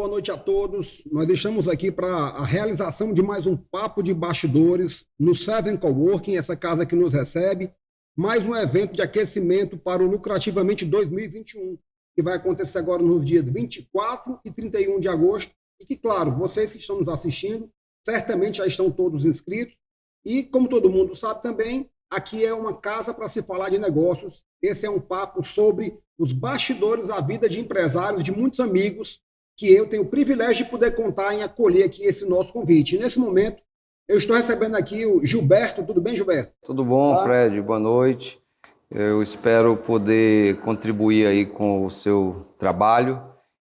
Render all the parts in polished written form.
boa noite a todos. Nós estamos aqui para a realização de mais um papo de bastidores no Seven Coworking, essa casa que nos recebe, mais um evento de aquecimento para o Lucrativamente 2021, que vai acontecer agora nos dias 24 e 31 de agosto, e que, claro, vocês que estão nos assistindo, certamente já estão todos inscritos, e como todo mundo sabe também, aqui é uma casa para se falar de negócios. Esse é um papo sobre os bastidores da vida de empresários, de muitos amigos, que eu tenho o privilégio de poder contar em acolher aqui esse nosso convite. E nesse momento, eu estou recebendo aqui o Gilberto. Tudo bem, Gilberto? Tudo bom, Fred? Boa noite. Eu espero poder contribuir aí com o seu trabalho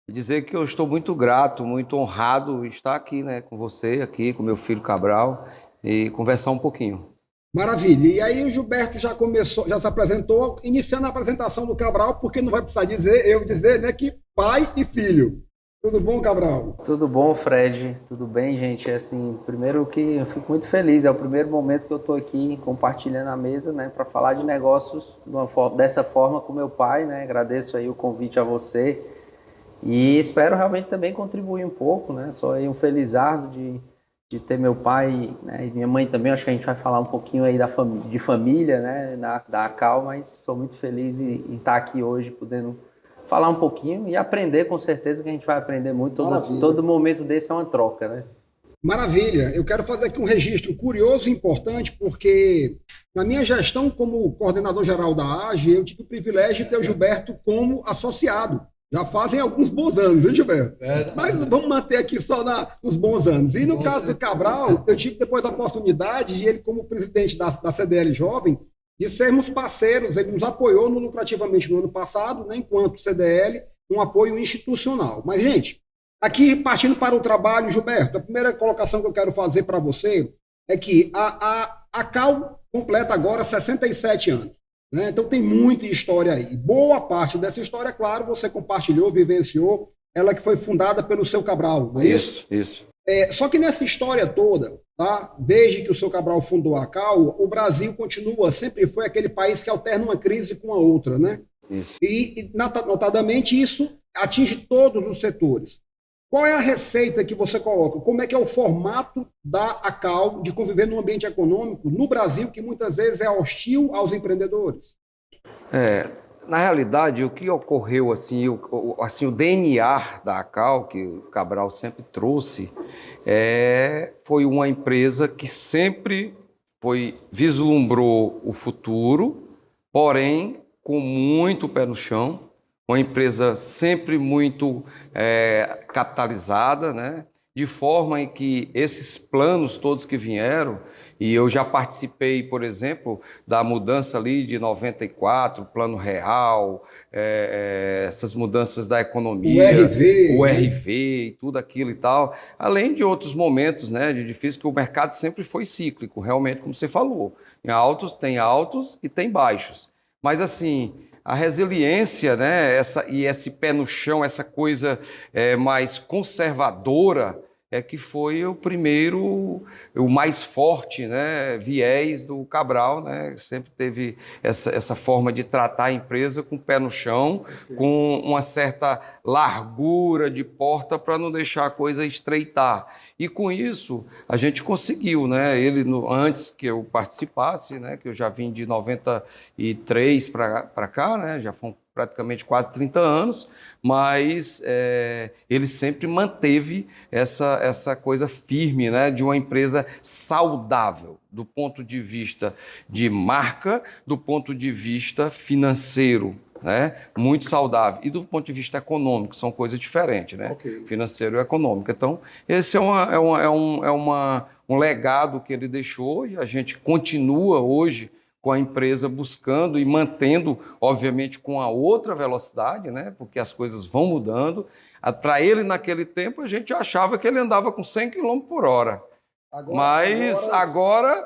e dizer que eu estou muito grato, muito honrado de estar aqui, né, com você, aqui com meu filho Cabral, e conversar um pouquinho. Maravilha. E aí o Gilberto já começou, já se apresentou, iniciando a apresentação do Cabral, porque não vai precisar dizer, né, que pai e filho. Tudo bom, Cabral? Tudo bom, Fred? Tudo bem, gente? Assim, primeiro que eu fico muito feliz, é o primeiro momento que eu estou aqui compartilhando a mesa, né, para falar de negócios dessa forma com meu pai, né? Agradeço aí o convite a você e espero realmente também contribuir um pouco, né? Sou aí um felizardo de ter meu pai, né, e minha mãe também. Acho que a gente vai falar um pouquinho aí de família, né, da ACAL, mas sou muito feliz em estar aqui hoje podendo falar um pouquinho e aprender, com certeza que a gente vai aprender muito. Todo momento desse é uma troca, né? Maravilha. Eu quero fazer aqui um registro curioso e importante, porque na minha gestão como coordenador geral da AGE, eu tive o privilégio de ter o Gilberto como associado. Já fazem alguns bons anos, hein, Gilberto? Mas vamos manter aqui só nos bons anos. E no caso do Cabral, eu tive depois da oportunidade de ele, como presidente da CDL Jovem, de sermos parceiros. Ele nos apoiou no Lucrativamente no ano passado, né, enquanto CDL, um apoio institucional. Mas, gente, aqui partindo para o trabalho, Gilberto, a primeira colocação que eu quero fazer para você é que a CAL completa agora 67 anos. Né? Então tem muita história aí. Boa parte dessa história, claro, você compartilhou, vivenciou, ela que foi fundada pelo seu Cabral, não é isso? Isso. Só que nessa história toda, tá? Desde que o seu Cabral fundou a CAL, o Brasil sempre foi aquele país que alterna uma crise com a outra, né? Isso. E notadamente isso atinge todos os setores. Qual é a receita que você coloca? Como é que é o formato da ACAL de conviver num ambiente econômico no Brasil que muitas vezes é hostil aos empreendedores? Na realidade, o que ocorreu, assim, o DNA da ACAL, que o Cabral sempre trouxe, foi uma empresa que sempre vislumbrou o futuro, porém com muito pé no chão, uma empresa sempre muito capitalizada, né? De forma em que esses planos todos que vieram, e eu já participei, por exemplo, da mudança ali de 94, Plano Real, essas mudanças da economia, o RV e tudo aquilo e tal, além de outros momentos, né, de difícil, que o mercado sempre foi cíclico, realmente, como você falou. Tem altos e tem baixos. Mas, assim, a resiliência, né, e esse pé no chão, essa coisa mais conservadora, que foi o mais forte, né, viés do Cabral, né, sempre teve essa forma de tratar a empresa com o pé no chão, com uma certa largura de porta para não deixar a coisa estreitar. E com isso a gente conseguiu, né, antes que eu participasse, né, que eu já vim de 93 para cá, né, já foram praticamente quase 30 anos, mas ele sempre manteve essa coisa firme, né, de uma empresa saudável, do ponto de vista de marca, do ponto de vista financeiro, né, muito saudável, e do ponto de vista econômico, são coisas diferentes, né, financeiro e econômico. Então, esse é um legado que ele deixou, e a gente continua hoje com a empresa buscando e mantendo, obviamente, com a outra velocidade, né? Porque as coisas vão mudando. Para ele, naquele tempo, a gente achava que ele andava com 100 km por hora. Mas agora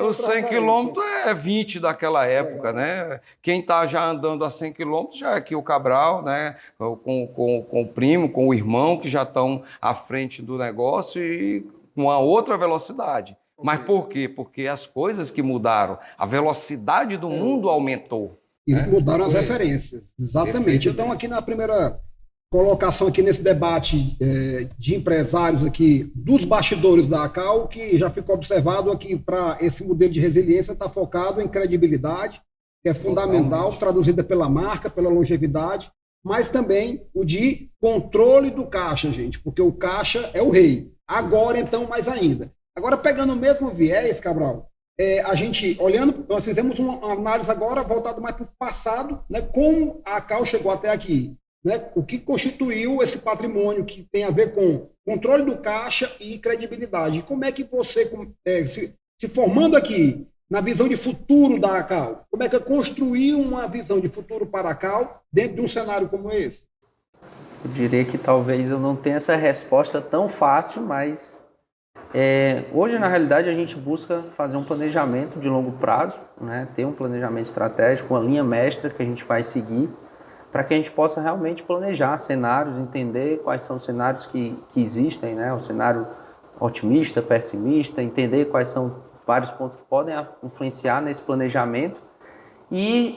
os 100 km é 20 daquela época, né? Quem está já andando a 100 km já é aqui o Cabral, né? Com o primo, com o irmão, que já estão à frente do negócio e com a outra velocidade. Mas por quê? Porque as coisas que mudaram, a velocidade do mundo aumentou. E mudaram as referências, exatamente. Então, aqui na primeira colocação aqui nesse debate de empresários aqui dos bastidores da ACAL, que já ficou observado aqui para esse modelo de resiliência está focado em credibilidade, que é fundamental, traduzida pela marca, pela longevidade, mas também o de controle do caixa, gente, porque o caixa é o rei. Agora, então, mais ainda. Agora, pegando o mesmo viés, Cabral, a gente, olhando, nós fizemos uma análise agora voltada mais para o passado, né, como a ACAL chegou até aqui. Né, o que constituiu esse patrimônio que tem a ver com controle do caixa e credibilidade. Como é que você, se formando aqui na visão de futuro da ACAL, como é que construiu uma visão de futuro para a ACAL dentro de um cenário como esse? Eu diria que talvez eu não tenha essa resposta tão fácil, mas hoje, na realidade, a gente busca fazer um planejamento de longo prazo, né, ter um planejamento estratégico, uma linha mestra que a gente vai seguir, para que a gente possa realmente planejar cenários, entender quais são os cenários que existem, né? O cenário otimista, pessimista, entender quais são vários pontos que podem influenciar nesse planejamento e,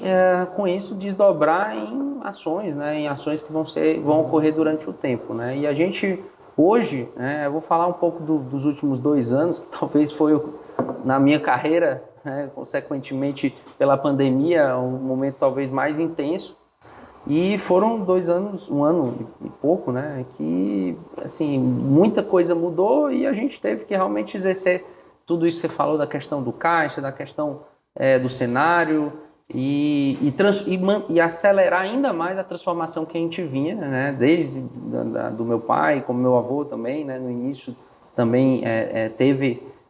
com isso, desdobrar em ações, né? Em ações que vão ocorrer durante o tempo, né? E a gente, hoje, eu vou falar um pouco dos últimos 2 anos, que talvez foi, na minha carreira, né, consequentemente, pela pandemia, um momento talvez mais intenso. E foram 2 anos, 1 ano e pouco, né, que, assim, muita coisa mudou e a gente teve que realmente exercer tudo isso que você falou da questão do caixa, da questão do cenário e acelerar ainda mais a transformação que a gente vinha, né, desde do meu pai, como meu avô também, né, no início também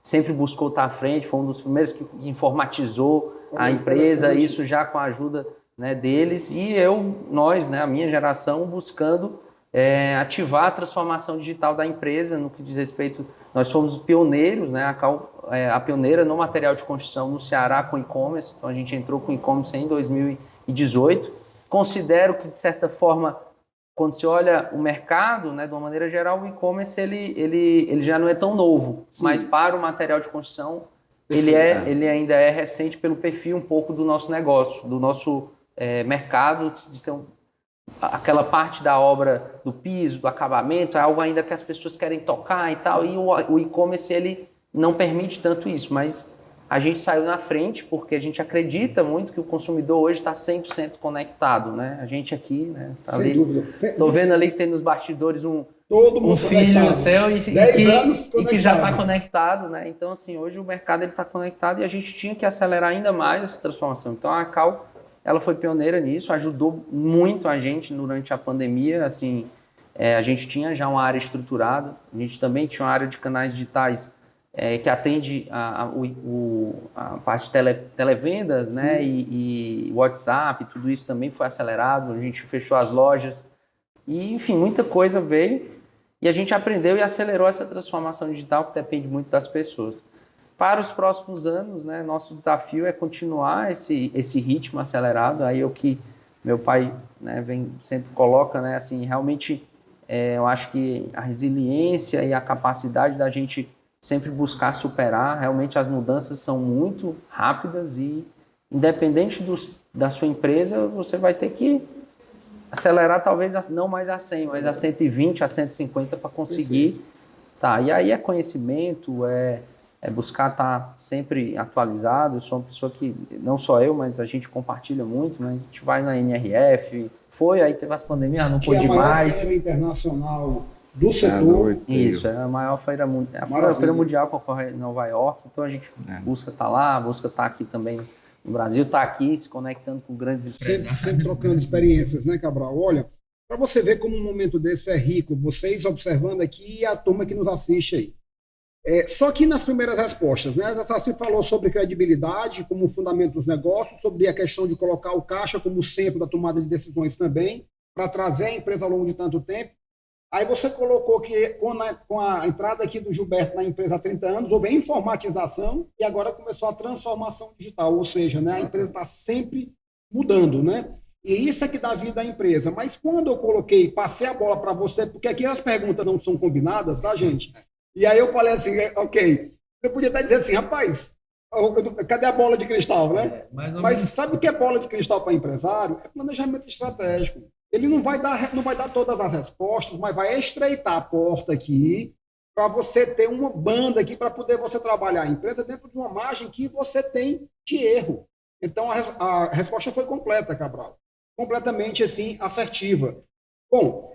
sempre buscou estar à frente, foi um dos primeiros que informatizou a empresa, isso já com a ajuda, né, deles, e nós, né, a minha geração, buscando ativar a transformação digital da empresa no que diz respeito. Nós somos pioneiros, né, a pioneira no material de construção no Ceará com e-commerce, então a gente entrou com e-commerce em 2018. Considero que, de certa forma, quando se olha o mercado, né, de uma maneira geral, o e-commerce ele já não é tão novo, sim, mas para o material de construção ele ainda é recente pelo perfil um pouco do nosso negócio, do nosso mercado, de ser aquela parte da obra do piso, do acabamento, é algo ainda que as pessoas querem tocar e tal, e o e-commerce ele não permite tanto isso, mas a gente saiu na frente porque a gente acredita muito que o consumidor hoje está 100% conectado, né? A gente aqui, né? Tá sem dúvida. Estou vendo ali que tem nos bastidores um filho seu e que já está conectado, né? Então, assim, hoje o mercado está conectado e a gente tinha que acelerar ainda mais essa transformação. Então, a ACAL, ela foi pioneira nisso, ajudou muito a gente durante a pandemia. Assim, a gente tinha já uma área estruturada, a gente também tinha uma área de canais digitais que atende a parte de televendas, né, e WhatsApp, tudo isso também foi acelerado, a gente fechou as lojas, e enfim, muita coisa veio, e a gente aprendeu e acelerou essa transformação digital que depende muito das pessoas. Para os próximos anos, né, nosso desafio é continuar esse ritmo acelerado, aí é o que meu pai, né, sempre coloca, né, assim, realmente eu acho que a resiliência e a capacidade da gente sempre buscar superar, realmente as mudanças são muito rápidas e independente da sua empresa, você vai ter que acelerar talvez não mais a 100, mas a 120, a 150 para conseguir. Tá, e aí é conhecimento, é buscar estar sempre atualizado. Eu sou uma pessoa que, não só eu, mas a gente compartilha muito, né? A gente vai na NRF, aí teve as pandemias, não pôde mais. É a maior feira internacional do setor. Isso, é a maior feira mundial, a feira mundial que ocorre em Nova York, então a gente busca estar lá, busca estar aqui também no Brasil, estar aqui se conectando com grandes empresas. Sempre trocando experiências, né, Cabral? Olha, para você ver como um momento desse é rico, vocês observando aqui e a turma que nos assiste aí. Só que nas primeiras respostas, né, a Saci falou sobre credibilidade como fundamento dos negócios, sobre a questão de colocar o caixa como centro da tomada de decisões também, para trazer a empresa ao longo de tanto tempo. Aí você colocou que com a entrada aqui do Gilberto na empresa há 30 anos, houve a informatização e agora começou a transformação digital, ou seja, né, a empresa está sempre mudando, né? E isso é que dá vida à empresa. Mas quando eu passei a bola para você, porque aqui as perguntas não são combinadas, tá, gente? E aí eu falei assim, ok, você podia até dizer assim, rapaz, cadê a bola de cristal, né? Mas sabe o que é bola de cristal para empresário? É planejamento estratégico. ele não vai dar todas as respostas, mas vai estreitar a porta aqui para você ter uma banda aqui para poder você trabalhar a empresa dentro de uma margem que você tem de erro. Então, a resposta foi completa, Cabral. Completamente, assim, assertiva. Bom,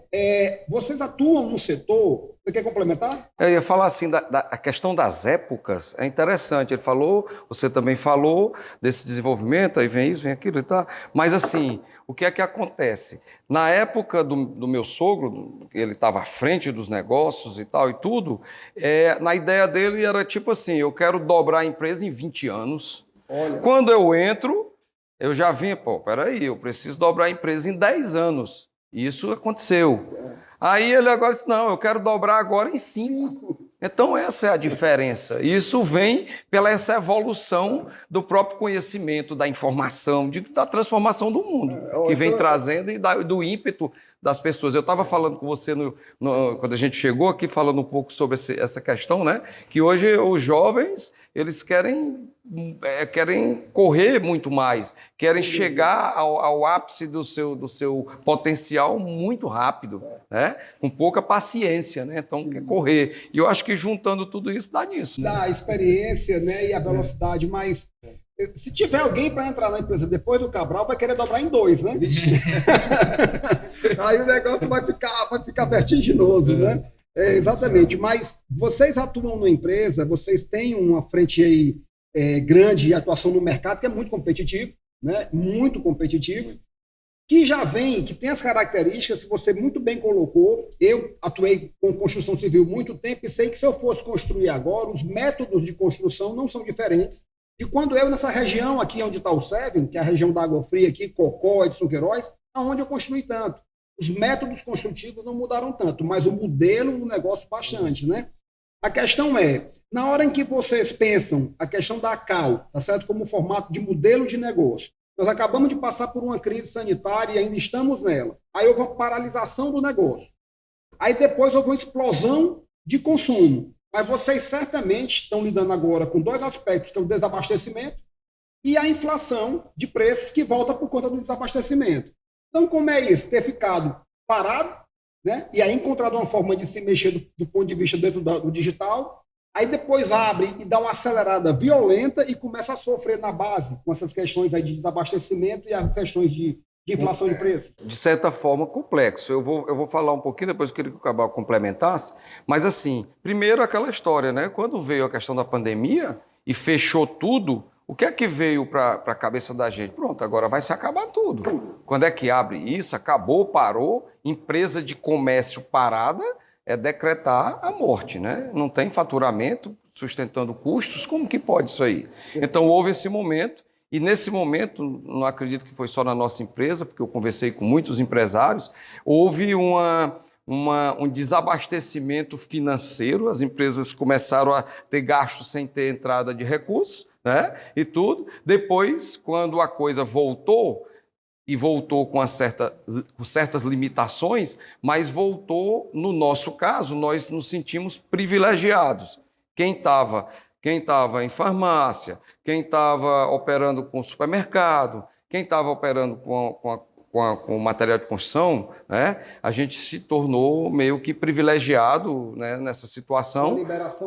vocês atuam no setor... Você quer complementar? Eu ia falar assim, a questão das épocas é interessante. Ele falou, você também falou desse desenvolvimento, aí vem isso, vem aquilo e tal. Mas assim, o que é que acontece? Na época do meu sogro, ele estava à frente dos negócios e tal e tudo, na ideia dele era tipo assim, eu quero dobrar a empresa em 20 anos. Olha. Quando eu entro, eu já vim, peraí, eu preciso dobrar a empresa em 10 anos. Isso aconteceu. Aí ele agora disse, não, eu quero dobrar agora em 5. Então essa é a diferença. Isso vem pela essa evolução do próprio conhecimento, da informação, da transformação do mundo, que vem trazendo e do ímpeto das pessoas. Eu estava falando com você quando a gente chegou aqui, falando um pouco sobre essa questão, né? Que hoje os jovens, eles querem correr muito mais, querem chegar ao ápice do seu potencial muito rápido, né? Com pouca paciência, né? Então, quer correr. E eu acho que juntando tudo isso dá nisso. Dá a experiência, né? E a velocidade, mas se tiver alguém para entrar na empresa depois do Cabral, vai querer dobrar em 2, né? Aí o negócio vai ficar vertiginoso, né? Exatamente. Mas vocês atuam na empresa, vocês têm uma frente aí grande de atuação no mercado, que é muito competitivo, né? Muito competitivo, que tem as características que você muito bem colocou. Eu atuei com construção civil muito tempo e sei que se eu fosse construir agora, os métodos de construção não são diferentes de quando eu, nessa região aqui onde está o Seven, que é a região da Água Fria aqui, Cocó, Edson Queiroz, aonde eu construí tanto. Os métodos construtivos não mudaram tanto, mas o modelo do negócio bastante, né? A questão na hora em que vocês pensam a questão da CAL, tá certo? Como formato de modelo de negócio, nós acabamos de passar por uma crise sanitária e ainda estamos nela. Aí houve uma paralisação do negócio. Aí depois houve uma explosão de consumo. Mas vocês certamente estão lidando agora com 2 aspectos, que é o desabastecimento e a inflação de preços que volta por conta do desabastecimento. Então, como é isso? Ter ficado parado, né? E aí encontrado uma forma de se mexer do ponto de vista dentro do digital, aí depois abre e dá uma acelerada violenta e começa a sofrer na base com essas questões aí de desabastecimento e as questões de inflação de preço. De certa forma, complexo. Eu vou falar um pouquinho, depois eu queria que o Cabral complementasse, mas assim, primeiro aquela história, né? Quando veio a questão da pandemia e fechou tudo, o que é que veio para a cabeça da gente? Pronto, agora vai se acabar tudo. Quando é que abre isso? Acabou, parou, empresa de comércio parada, é decretar a morte, né? Não tem faturamento, sustentando custos, como que pode isso aí? Então houve esse momento, e nesse momento, não acredito que foi só na nossa empresa, porque eu conversei com muitos empresários, houve um desabastecimento financeiro, as empresas começaram a ter gastos sem ter entrada de recursos, né? E tudo. Depois, quando a coisa voltou, e voltou com certas limitações, mas voltou, no nosso caso, nós nos sentimos privilegiados. Quem estava em farmácia, quem estava operando com supermercado, quem estava operando com material de construção, né? A gente se tornou meio que privilegiado, né, nessa situação,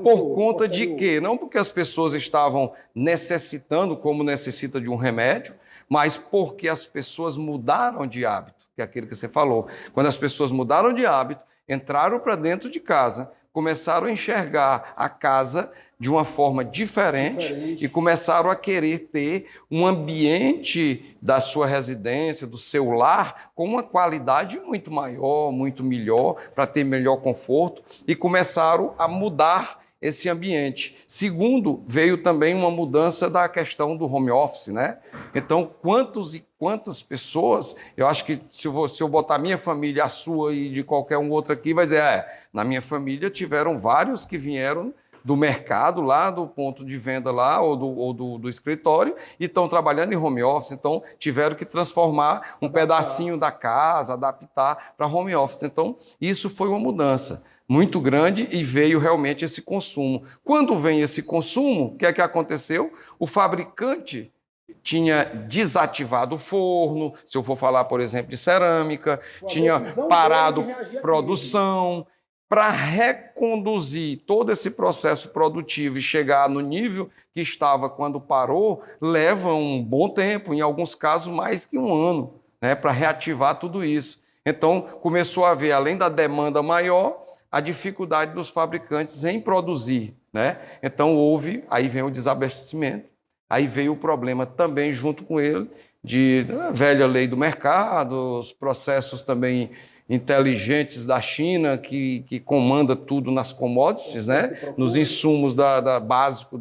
por conta de quê? Não porque as pessoas estavam necessitando, como necessita de um remédio, mas porque as pessoas mudaram de hábito, que é aquilo que você falou. Quando as pessoas mudaram de hábito, entraram para dentro de casa, começaram a enxergar a casa de uma forma diferente e começaram a querer ter um ambiente da sua residência, do seu lar, com uma qualidade muito maior, muito melhor, para ter melhor conforto, e começaram a mudar esse ambiente. Segundo, veio também uma mudança da questão do home office, né? Então, quantas pessoas, eu acho que se eu botar minha família, a sua e de qualquer um outro aqui, vai dizer, na minha família tiveram vários que vieram do mercado lá, do ponto de venda lá, ou do escritório, e estão trabalhando em home office, então tiveram que transformar um pedacinho da casa, adaptar para home office. Então, isso foi uma mudança muito grande e veio realmente esse consumo. Quando vem esse consumo, o que é que aconteceu? O fabricante tinha desativado o forno, se eu for falar, por exemplo, de cerâmica, Foi a tinha decisão parado dele de reagir à produção. Para reconduzir todo esse processo produtivo e chegar no nível que estava quando parou, leva um bom tempo, em alguns casos mais que um ano, né, para reativar tudo isso. Então, começou a haver, além da demanda maior, a dificuldade dos fabricantes em produzir, né? Então, aí vem o desabastecimento, aí veio o problema também junto com ele, de velha lei do mercado, os processos também inteligentes da China, que comanda tudo nas commodities, né? Nos insumos básico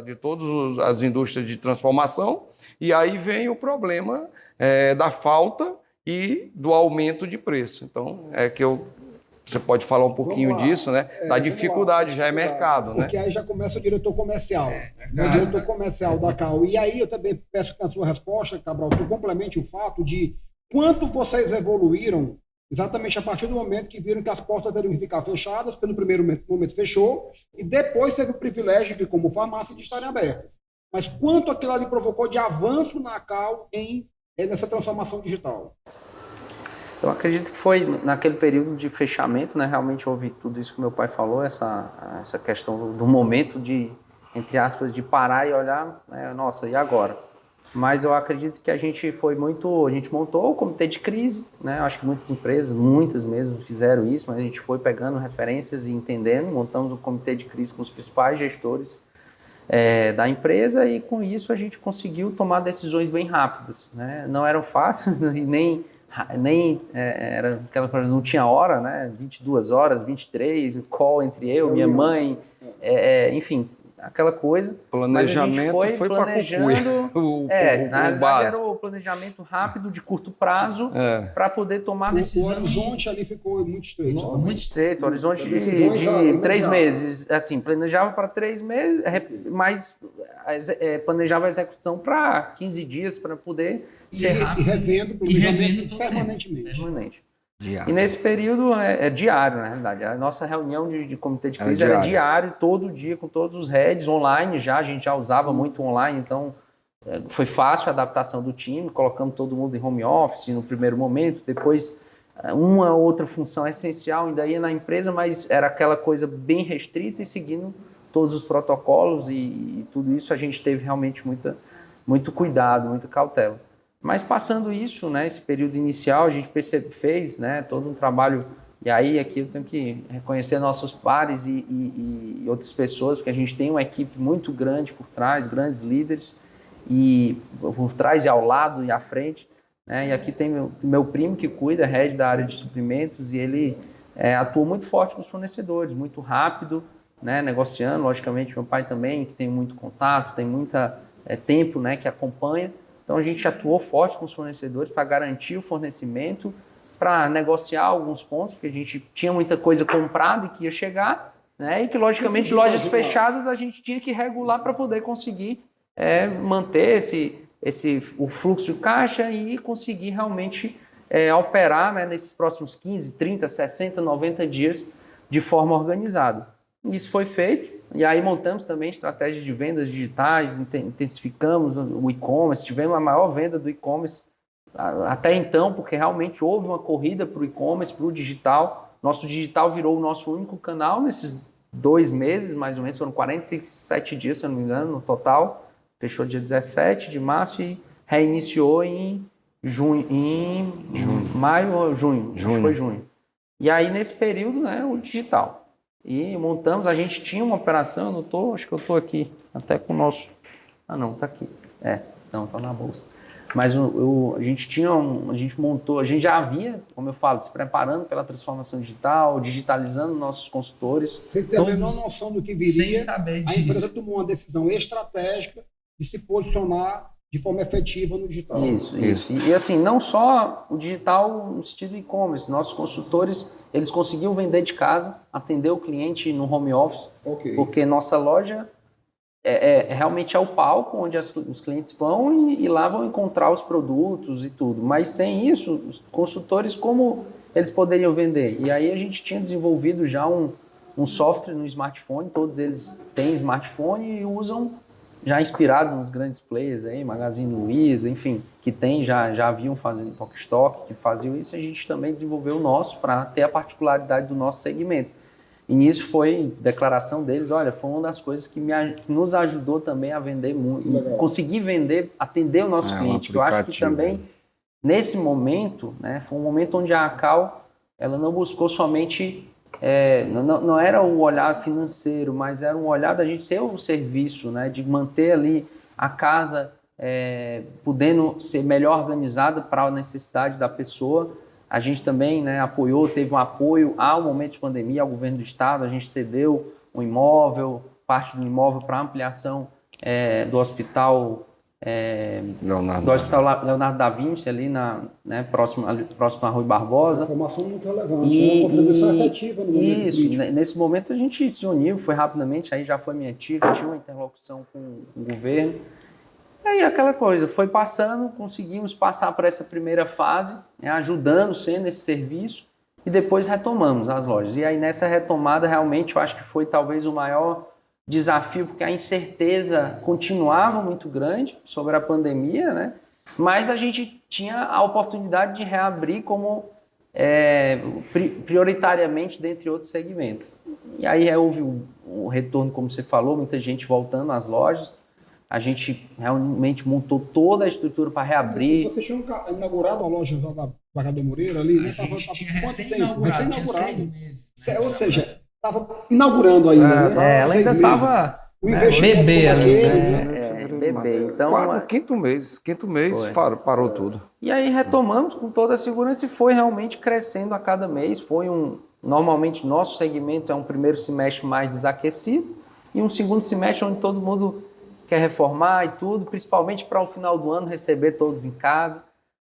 de todas as indústrias de transformação, e aí vem o problema da falta e do aumento de preço. Então, você pode falar um pouquinho disso, né? Da dificuldade, já é mercado, né? Porque aí já começa o diretor comercial. O diretor comercial da CAL. E aí eu também peço que na sua resposta, Cabral, tu complemente o fato de quanto vocês evoluíram exatamente a partir do momento que viram que as portas teriam que ficar fechadas, pelo primeiro momento fechou, e depois teve o privilégio de, como farmácia, de estarem abertas. Mas quanto aquilo ali provocou de avanço na CAL nessa transformação digital? Eu acredito que foi naquele período de fechamento, né? Realmente houve tudo isso que meu pai falou, essa questão do momento de, entre aspas, de parar e olhar, né? Nossa, e agora? Mas eu acredito que a gente montou o comitê de crise, né? Acho que muitas empresas, muitas mesmo, fizeram isso, mas a gente foi pegando referências e entendendo, montamos um comitê de crise com os principais gestores da empresa e com isso a gente conseguiu tomar decisões bem rápidas, né? Não eram fáceis e nem era aquela coisa, não tinha hora, né? 22 horas, 23, call entre eu, minha mãe, enfim, aquela coisa. Planejamento mas a gente foi planejando o básico. Era o planejamento rápido, de curto prazo, para poder tomar decisão. O horizonte ali ficou muito estreito. Muito estreito, horizonte de 3 meses. Assim, planejava para 3 meses, mas planejava a execução para 15 dias, para poder ser rápido. E revendo o planejamento permanentemente. Diário. E nesse período é diário, na realidade. A nossa reunião de comitê de crise era diário, todo dia, com todos os heads, online já. A gente já usava muito online, então foi fácil a adaptação do time, colocando todo mundo em home office no primeiro momento. Depois, uma outra função essencial ainda ia na empresa, mas era aquela coisa bem restrita e seguindo todos os protocolos e tudo isso a gente teve realmente muito cuidado, muita cautela. Mas passando isso, né, esse período inicial, a gente fez, né, todo um trabalho, e aí aqui eu tenho que reconhecer nossos pares e outras pessoas, porque a gente tem uma equipe muito grande por trás, grandes líderes, e por trás e ao lado e à frente, né, e aqui tem meu primo que cuida, head da área de suprimentos, e ele atua muito forte com os fornecedores, muito rápido, né, negociando, logicamente meu pai também, que tem muito contato, tem muito tempo, né, que acompanha. Então, a gente atuou forte com os fornecedores para garantir o fornecimento, para negociar alguns pontos, porque a gente tinha muita coisa comprada e que ia chegar, né? E que, logicamente, lojas fechadas a gente tinha que regular para poder conseguir manter o fluxo de caixa e conseguir realmente operar, né, nesses próximos 15, 30, 60, 90 dias de forma organizada. Isso foi feito. E aí montamos também estratégias de vendas digitais, intensificamos o e-commerce, tivemos a maior venda do e-commerce até então, porque realmente houve uma corrida para o e-commerce, para o digital. Nosso digital virou o nosso único canal nesses 2 meses, mais ou menos, foram 47 dias, se eu não me engano, no total. Fechou dia 17 de março e reiniciou em maio ou junho. Acho que foi junho. E aí, nesse período, né, o digital. E montamos, a gente tinha uma operação, acho que eu estou aqui, até com o nosso... Ah, não, está aqui. Não, está na bolsa. Mas a gente montou, a gente já havia, como eu falo, se preparando pela transformação digital, digitalizando nossos consultores. Sem ter a menor noção do que viria, sem saber disso. A empresa tomou uma decisão estratégica de se posicionar de forma efetiva no digital. Isso. E assim, não só o digital no sentido e-commerce, nossos consultores, eles conseguiam vender de casa, atender o cliente no home office, porque nossa loja realmente é o palco onde os clientes vão e lá vão encontrar os produtos e tudo. Mas sem isso, os consultores, como eles poderiam vender? E aí a gente tinha desenvolvido já um software no smartphone, todos eles têm smartphone e usam já inspirado nos grandes players aí, Magazine Luiza, enfim, que já haviam fazendo Tokstok, que faziam isso, a gente também desenvolveu o nosso para ter a particularidade do nosso segmento. E nisso foi declaração deles, olha, foi uma das coisas que nos ajudou também a vender muito, conseguir vender, atender o nosso cliente. Eu acho que também, nesse momento, né, foi um momento onde a Accal, ela não buscou somente, não era o olhar financeiro, mas era um olhar da gente ser o serviço, né, de manter ali a casa podendo ser melhor organizada para a necessidade da pessoa. A gente também, né, apoiou, teve um apoio ao momento de pandemia, ao governo do estado, a gente cedeu um imóvel, parte do imóvel para ampliação do hospital Leonardo da Vinci, ali próximo à Rui Barbosa. Informação muito relevante, uma contribuição efetiva no momento isso, crítico. Nesse momento a gente se uniu, foi rapidamente, aí já foi minha tia, tinha uma interlocução com o governo. E aí aquela coisa, foi passando, conseguimos passar por essa primeira fase, né, ajudando, sendo esse serviço, e depois retomamos as lojas. E aí nessa retomada, realmente, eu acho que foi talvez o maior desafio, porque a incerteza continuava muito grande sobre a pandemia, né? Mas a gente tinha a oportunidade de reabrir como prioritariamente dentre outros segmentos. E aí houve o retorno, como você falou, muita gente voltando às lojas. A gente realmente montou toda a estrutura para reabrir. Vocês tinham inaugurado a loja da Vagador Moreira ali, né? A gente tinha recém-inaugurado, tinha 6 meses. Ou seja, estava inaugurando ainda, né? Ela ainda estava bebê ali, bebê. Então, quinto mês parou tudo. E aí retomamos com toda a segurança e foi realmente crescendo a cada mês. Normalmente nosso segmento é um primeiro semestre mais desaquecido e um segundo semestre onde todo mundo quer reformar e tudo, principalmente para o final do ano receber todos em casa.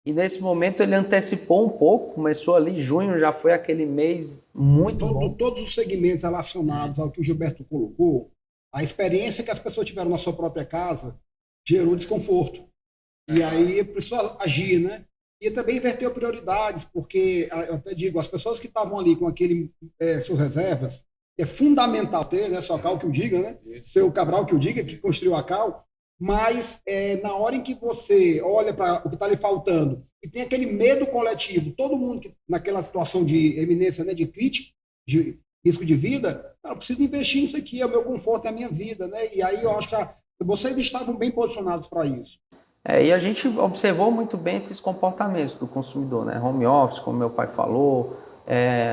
E nesse momento ele antecipou um pouco, começou ali, junho já foi aquele mês muito bom. Todos os segmentos relacionados ao que o Gilberto colocou, a experiência que as pessoas tiveram na sua própria casa gerou desconforto. E aí precisou agir, né? E também inverteu prioridades, porque, eu até digo, as pessoas que estavam ali com suas reservas, é fundamental ter, né, só a Cal que o diga, né? Seu Cabral que o diga, que construiu a Cal, mas na hora em que você olha para o que está lhe faltando e tem aquele medo coletivo, todo mundo que naquela situação de eminência, né, de crítica, de risco de vida, eu preciso investir nisso aqui, é o meu conforto, é a minha vida, né? E aí eu acho que vocês estavam bem posicionados para isso. E a gente observou muito bem esses comportamentos do consumidor, né? Home office, como meu pai falou,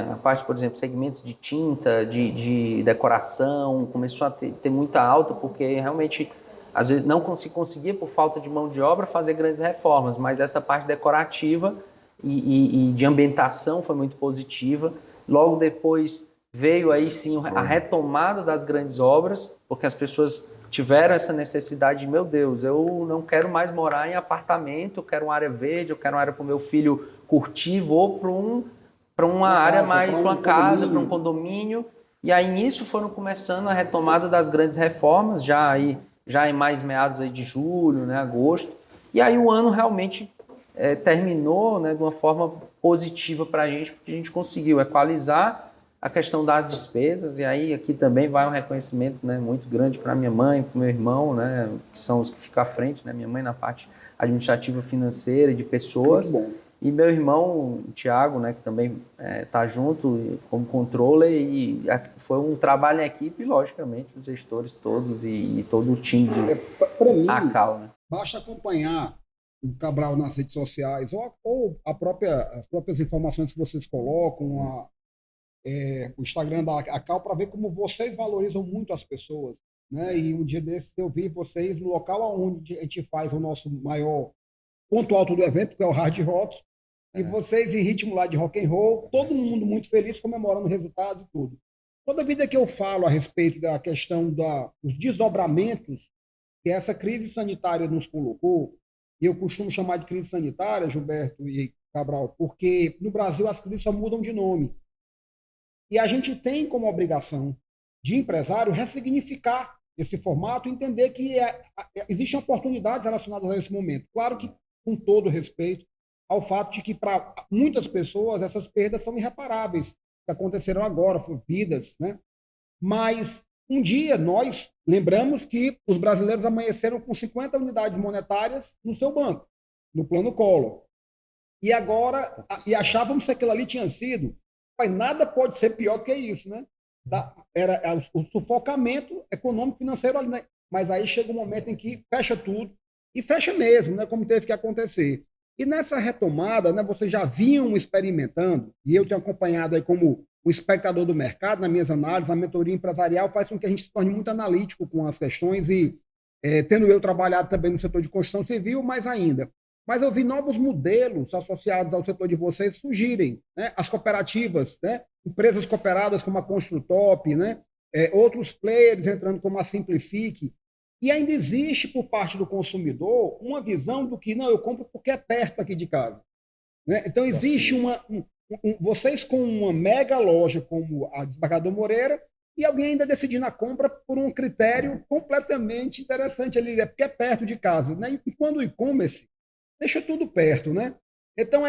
a parte, por exemplo, segmentos de tinta, de decoração, começou a ter muita alta, porque realmente, às vezes, não conseguia, por falta de mão de obra, fazer grandes reformas, mas essa parte decorativa e de ambientação foi muito positiva. Logo depois veio aí sim a retomada das grandes obras, porque as pessoas tiveram essa necessidade de, meu Deus, eu não quero mais morar em apartamento, eu quero uma área verde, eu quero uma área para o meu filho curtir, vou para uma área mais, para uma casa, para um condomínio. E aí nisso foram começando a retomada das grandes reformas, já em mais meados aí de julho, né, agosto. E aí o ano realmente terminou, né, de uma forma positiva para a gente, porque a gente conseguiu equalizar a questão das despesas. E aí aqui também vai um reconhecimento, né, muito grande para minha mãe, para o meu irmão, né, que são os que ficam à frente, né, minha mãe na parte administrativa, financeira, de pessoas. Muito bom. E meu irmão, o Thiago, né, que também está junto como controller, e foi um trabalho em equipe, lojicamente, os gestores todos e todo o time de Accal. Né? Basta acompanhar o Cabral nas redes sociais ou as próprias informações que vocês colocam, o Instagram da Accal, para ver como vocês valorizam muito as pessoas. Né? E um dia desses eu vi vocês no local onde a gente faz o nosso maior ponto alto do evento, que é o Hard Rock, e vocês em ritmo lá de rock and roll, todo mundo muito feliz, comemorando o resultado e tudo. Toda vida que eu falo a respeito da questão dos desdobramentos que essa crise sanitária nos colocou, eu costumo chamar de crise sanitária, Gilberto e Cabral, porque no Brasil as crises só mudam de nome. E a gente tem como obrigação de empresário ressignificar esse formato, entender que existem oportunidades relacionadas a esse momento. Claro que com todo respeito ao fato de que, para muitas pessoas, essas perdas são irreparáveis, que aconteceram agora, vidas, né? Mas Um dia nós lembramos que os brasileiros amanheceram com 50 unidades monetárias no seu banco, no plano Collor. E agora, achávamos que aquilo ali tinha sido, mas nada pode ser pior do que isso, né? Era o sufocamento econômico financeiro ali, né? Mas aí chega um momento em que fecha tudo, e fecha mesmo, né? Como teve que acontecer. E nessa retomada, né, vocês já vinham experimentando, e eu tenho acompanhado aí como o espectador do mercado, nas minhas análises, a mentoria empresarial faz com que a gente se torne muito analítico com as questões e, tendo eu trabalhado também no setor de construção civil, mais ainda. Mas eu vi novos modelos associados ao setor de vocês surgirem, né? As cooperativas, né? Empresas cooperadas como a Construtop, né? Outros players entrando como a Simplifique. E ainda existe, por parte do consumidor, uma visão do que, não, eu compro porque é perto aqui de casa. Né? Então, existe vocês com uma mega loja como a Desembargador Moreira e alguém ainda decidindo a compra por um critério completamente interessante ali, porque é perto de casa. Né? E quando o e-commerce deixa tudo perto, né? Então,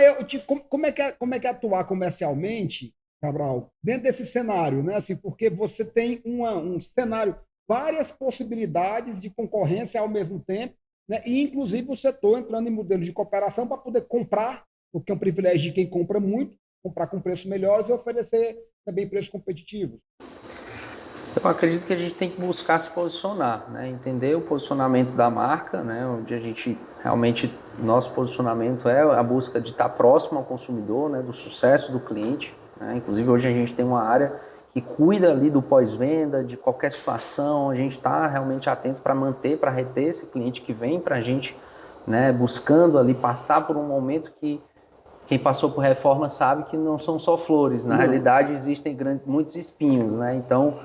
como é que é atuar comercialmente, Cabral, dentro desse cenário, né? Assim, porque você tem um cenário, várias possibilidades de concorrência ao mesmo tempo, né? E inclusive o setor entrando em modelos de cooperação para poder comprar, o que é um privilégio de quem compra muito, comprar com preços melhores e oferecer também preços competitivos. Eu acredito que a gente tem que buscar se posicionar, né? Entender o posicionamento da marca, né? Onde a gente realmente, nosso posicionamento é a busca de estar próximo ao consumidor, né? Do sucesso do cliente, né? Inclusive hoje a gente tem uma área que cuida ali do pós-venda, de qualquer situação, a gente está realmente atento para manter, para reter esse cliente que vem para a gente, né? Buscando ali passar por um momento que quem passou por reforma sabe que não são só flores, na realidade existem muitos espinhos, né? Então,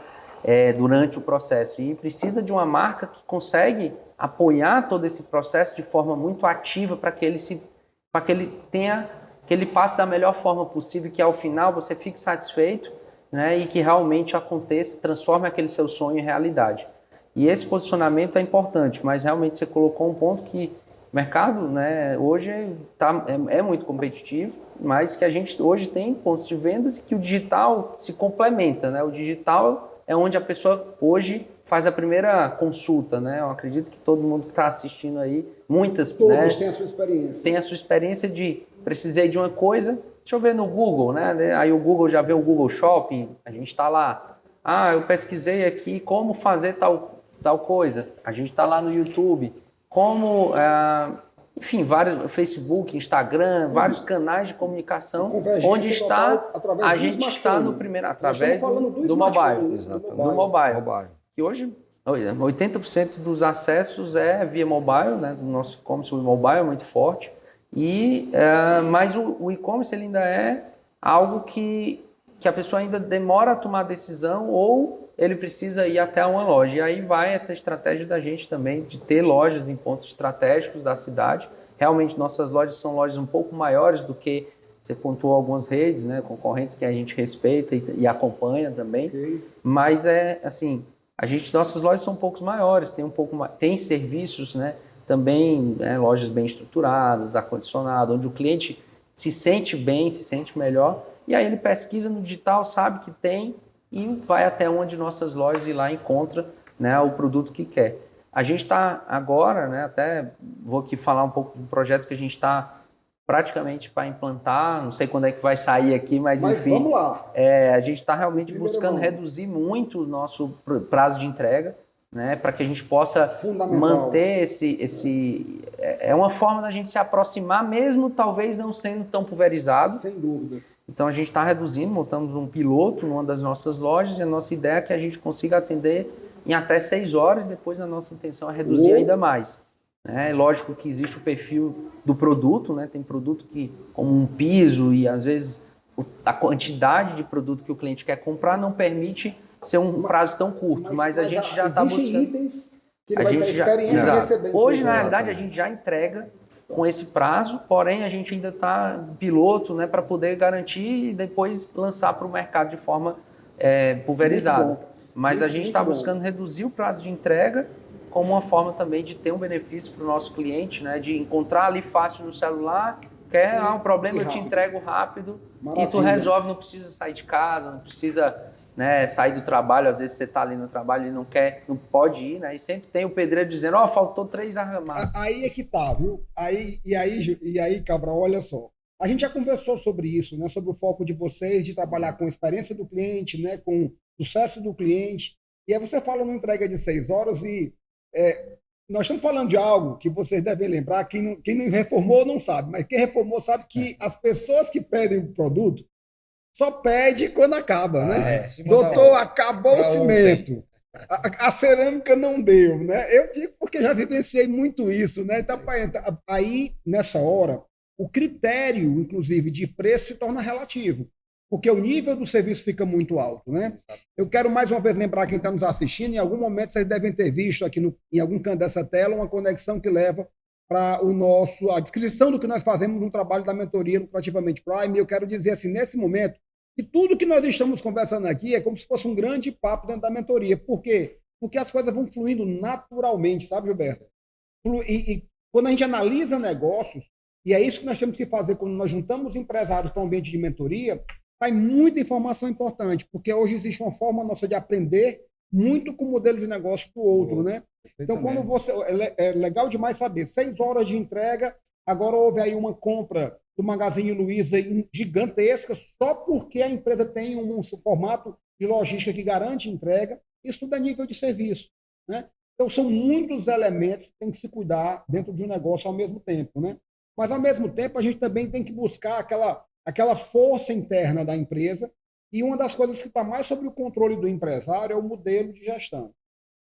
durante o processo. E precisa de uma marca que consegue apoiar todo esse processo de forma muito ativa para que ele passe da melhor forma possível, que ao final você fique satisfeito, né, e que realmente aconteça, transforme aquele seu sonho em realidade. E esse posicionamento é importante, mas realmente você colocou um ponto que o mercado, né, hoje é muito competitivo, mas que a gente hoje tem pontos de vendas e que o digital se complementa, né? O digital é onde a pessoa hoje faz a primeira consulta, né? Eu acredito que todo mundo que está assistindo aí, todos, né, têm a sua experiência. Tem a sua experiência de precisei de uma coisa, deixa eu ver no Google, né? Aí o Google já vê o Google Shopping, a gente está lá. Eu pesquisei aqui como fazer tal coisa. A gente está lá no YouTube. Enfim, vários, Facebook, Instagram, vários canais de comunicação, onde está, a gente está no primeiro, através do mobile. Exatamente. Do mobile. E hoje, 80% dos acessos é via mobile, né? Do nosso e-commerce, o mobile é muito forte. Mas o e-commerce ele ainda é algo que a pessoa ainda demora a tomar a decisão ou ele precisa ir até uma loja. E aí vai essa estratégia da gente também, de ter lojas em pontos estratégicos da cidade. Realmente, nossas lojas são lojas um pouco maiores do que você pontuou algumas redes, né, concorrentes que a gente respeita e acompanha também. Okay. Mas assim, nossas lojas são um pouco maiores, tem serviços, né, também, né, lojas bem estruturadas, ar-condicionado, onde o cliente se sente bem, se sente melhor. E aí ele pesquisa no digital, sabe que tem e vai até uma de nossas lojas e lá encontra, né, o produto que quer. A gente está agora, né, até vou aqui falar um pouco de um projeto que a gente está praticamente para implantar, não sei quando é que vai sair aqui, mas enfim. Vamos lá. A gente está realmente buscando reduzir muito o nosso prazo de entrega, né, para que a gente possa manter esse... É uma forma da gente se aproximar, mesmo talvez não sendo tão pulverizado. Sem dúvidas. Então a gente está reduzindo, montamos um piloto numa das nossas lojas e a nossa ideia é que a gente consiga atender em até 6 horas, depois a nossa intenção é reduzir ainda mais. É lógico que existe o perfil do produto, né? Tem produto que, como um piso e às vezes a quantidade de produto que o cliente quer comprar não permite ser um prazo tão curto, mas a gente já está buscando... itens que ele vai ter experiência recebendo. Hoje, na realidade, a gente já entrega com esse prazo, porém a gente ainda está piloto, né, para poder garantir e depois lançar para o mercado de forma pulverizada. Mas a gente está buscando reduzir o prazo de entrega como uma forma também de ter um benefício para o nosso cliente, né, de encontrar ali fácil no celular, um problema, eu te entrego rápido. Maravilha. E tu resolve, não precisa sair de casa, não precisa né, sair do trabalho, às vezes você está ali no trabalho e não quer, não pode ir, né? E sempre tem o pedreiro dizendo, faltou 3 arramassas. Aí é que tá, viu? E aí, Cabral, olha só. A gente já conversou sobre isso, né? Sobre o foco de vocês de trabalhar com a experiência do cliente, né? Com o sucesso do cliente. E aí você fala numa entrega de 6 horas e nós estamos falando de algo que vocês devem lembrar, quem não reformou não sabe, mas quem reformou sabe que as pessoas que pedem o produto só pede quando acaba, né? Doutor, acabou o cimento. A cerâmica não deu, né? Eu digo porque já vivenciei muito isso, né? Então, aí, nessa hora, o critério, inclusive, de preço se torna relativo, porque o nível do serviço fica muito alto, né? Eu quero mais uma vez lembrar quem está nos assistindo, em algum momento vocês devem ter visto aqui em algum canto dessa tela uma conexão que leva para a descrição do que nós fazemos no trabalho da mentoria no Criativamente Prime. E eu quero dizer assim, nesse momento, que tudo que nós estamos conversando aqui é como se fosse um grande papo dentro da mentoria. Por quê? Porque as coisas vão fluindo naturalmente, sabe, Gilberto? E quando a gente analisa negócios, e é isso que nós temos que fazer quando nós juntamos empresários para um ambiente de mentoria, sai muita informação importante, porque hoje existe uma forma nossa de aprender muito com o modelo de negócio do outro, né? Então, quando é legal demais saber, 6 horas de entrega, agora houve aí uma compra do Magazine Luiza gigantesca, só porque a empresa tem um formato de logística que garante entrega. Isso tudo é nível de serviço, né? Então, são muitos elementos que tem que se cuidar dentro de um negócio ao mesmo tempo, né? Mas, ao mesmo tempo, a gente também tem que buscar aquela força interna da empresa, e uma das coisas que está mais sobre o controle do empresário é o modelo de gestão.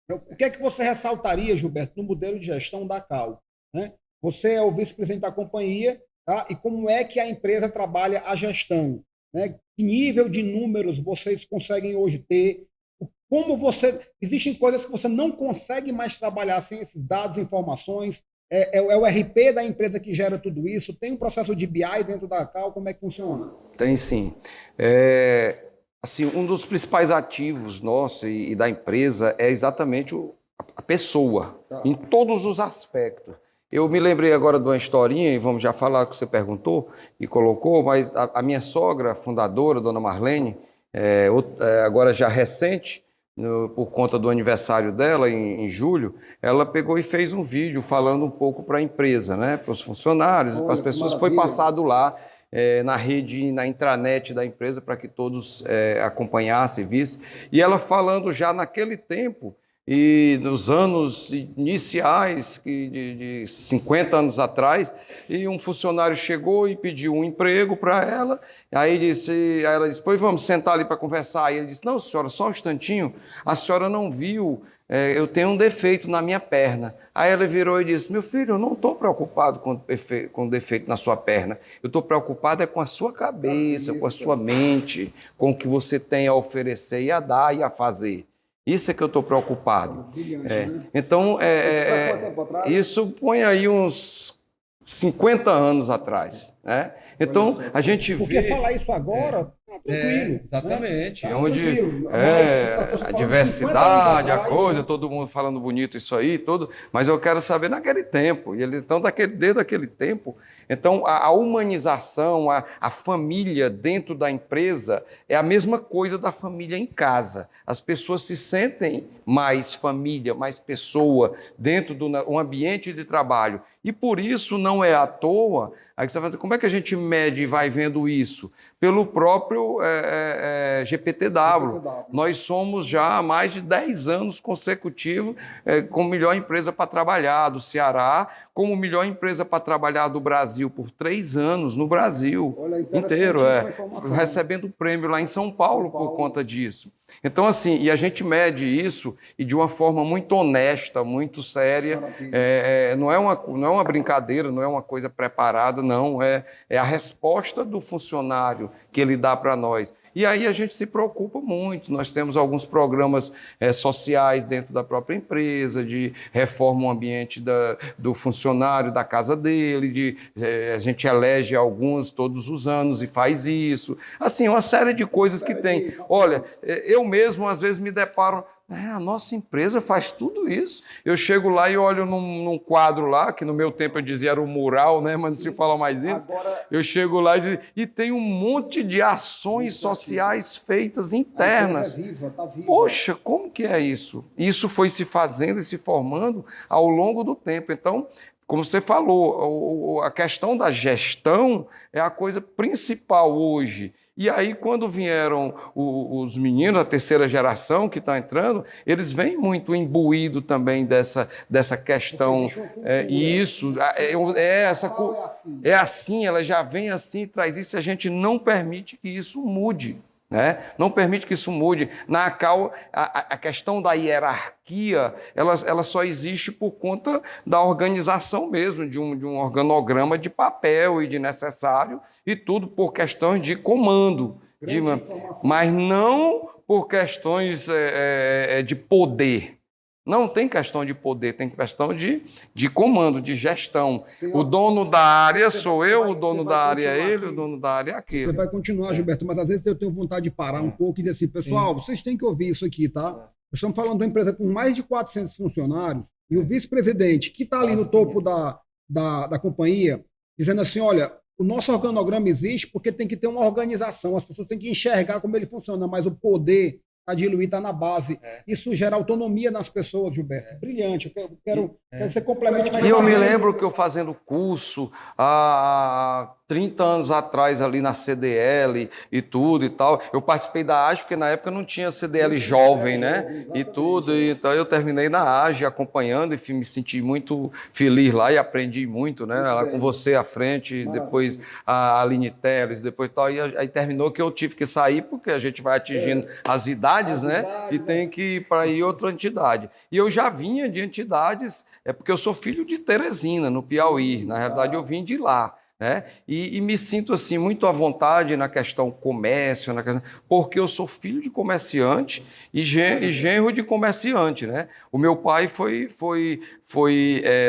Então, o que é que você ressaltaria, Gilberto, no modelo de gestão da Cal, né? Você é o vice-presidente da companhia, tá? E como é que a empresa trabalha a gestão, né? Que nível de números vocês conseguem hoje ter? Existem coisas que você não consegue mais trabalhar sem esses dados e informações. É o RP da empresa que gera tudo isso? Tem um processo de BI dentro da Cal? Como é que funciona? Tem sim. Assim, um dos principais ativos nossos e da empresa é exatamente a pessoa, em todos os aspectos. Eu me lembrei agora de uma historinha, e vamos já falar que você perguntou e colocou, mas a minha sogra, fundadora, dona Marlene, agora já recente, por conta do aniversário dela, em julho, ela pegou e fez um vídeo falando um pouco para a empresa, né, para os funcionários, para as pessoas. Foi passado lá na rede, na intranet da empresa, para que todos acompanhassem, vissem. E ela falando já naquele tempo, e nos anos iniciais, de 50 anos atrás, e um funcionário chegou e pediu um emprego para ela, aí ela disse, pois vamos sentar ali para conversar. Aí ele disse, não, senhora, só um instantinho, a senhora não viu, eu tenho um defeito na minha perna. Aí ela virou e disse, meu filho, eu não estou preocupado com o defeito na sua perna, eu estou preocupado com a sua cabeça, com a sua mente, com o que você tem a oferecer e a dar e a fazer. Isso é que eu estou preocupado. Né? Então, isso põe aí uns 50 anos atrás. Né? Então, a gente vê... Porque falar isso agora, tranquilo. Exatamente. Né? Onde a diversidade, a coisa, todo mundo falando bonito isso aí, tudo. Mas eu quero saber naquele tempo. E eles estão desde aquele tempo. Então, a humanização, a família dentro da empresa é a mesma coisa da família em casa. As pessoas se sentem mais família, mais pessoa dentro do ambiente de trabalho. E por isso não é à toa. Aí você vai dizer, como é que a gente mede e vai vendo isso? Pelo próprio GPTW. Nós somos já há mais de 10 anos consecutivos como melhor empresa para trabalhar do Ceará, como melhor empresa para trabalhar do Brasil por 3 anos no Brasil inteiro, recebendo prêmio lá em São Paulo por conta disso. Então, assim, e a gente mede isso e de uma forma muito honesta, muito séria, não é uma brincadeira, não é uma coisa preparada, não, é a resposta do funcionário que ele dá para nós. E aí a gente se preocupa muito, nós temos alguns programas sociais dentro da própria empresa, de reforma o ambiente do funcionário, da casa dele, a gente elege alguns todos os anos e faz isso. Assim, uma série de coisas que tem. Olha, eu mesmo às vezes me deparo A nossa empresa faz tudo isso. Eu chego lá e olho num quadro lá, que no meu tempo eu dizia era o mural, né? Mas não se fala mais isso. Agora, eu chego lá e tem um monte de ações sociais feitas internas. A empresa é viva, tá viva. Poxa, como que é isso? Isso foi se fazendo e se formando ao longo do tempo. Então, como você falou, a questão da gestão é a coisa principal hoje. E aí, quando vieram os meninos, a terceira geração que está entrando, eles vêm muito imbuídos também dessa questão. É assim, ela já vem assim, traz isso, e a gente não permite que isso mude. Né? Não permite que isso mude. Na ACAL, a questão da hierarquia, ela só existe por conta da organização mesmo, de um organograma de papel e de necessário, e tudo por questões de comando, mas não por questões de poder. Não tem questão de poder, tem questão de comando, de gestão. O dono da área sou eu, o dono da área é ele, o dono da área é aquele. Você vai continuar, Gilberto, mas às vezes eu tenho vontade de parar um pouco e dizer assim, pessoal, vocês têm que ouvir isso aqui, tá? Nós estamos falando de uma empresa com mais de 400 funcionários e o vice-presidente, que está ali no topo da companhia, dizendo assim, olha, o nosso organograma existe porque tem que ter uma organização, as pessoas têm que enxergar como ele funciona, mas o poder a diluir está na base. Isso gera autonomia nas pessoas, Gilberto. Brilhante. Eu quero que você complemente. E eu me lembro que eu fazendo curso há 30 anos atrás ali na CDL e tudo e tal, eu participei da AGE porque na época não tinha CDL jovem, né? E tudo, então eu terminei na AGE acompanhando e me senti muito feliz lá e aprendi muito, né? Lá com você à frente, depois a Aline Teles, depois tal, e aí terminou que eu tive que sair porque a gente vai atingindo as idades, né? E tem que ir para ir outra entidade. E eu já vinha de entidades, porque eu sou filho de Teresina, no Piauí, na realidade eu vim de lá. Né? E me sinto assim muito à vontade na questão comércio, porque eu sou filho de comerciante e genro de comerciante. Né? O meu pai foi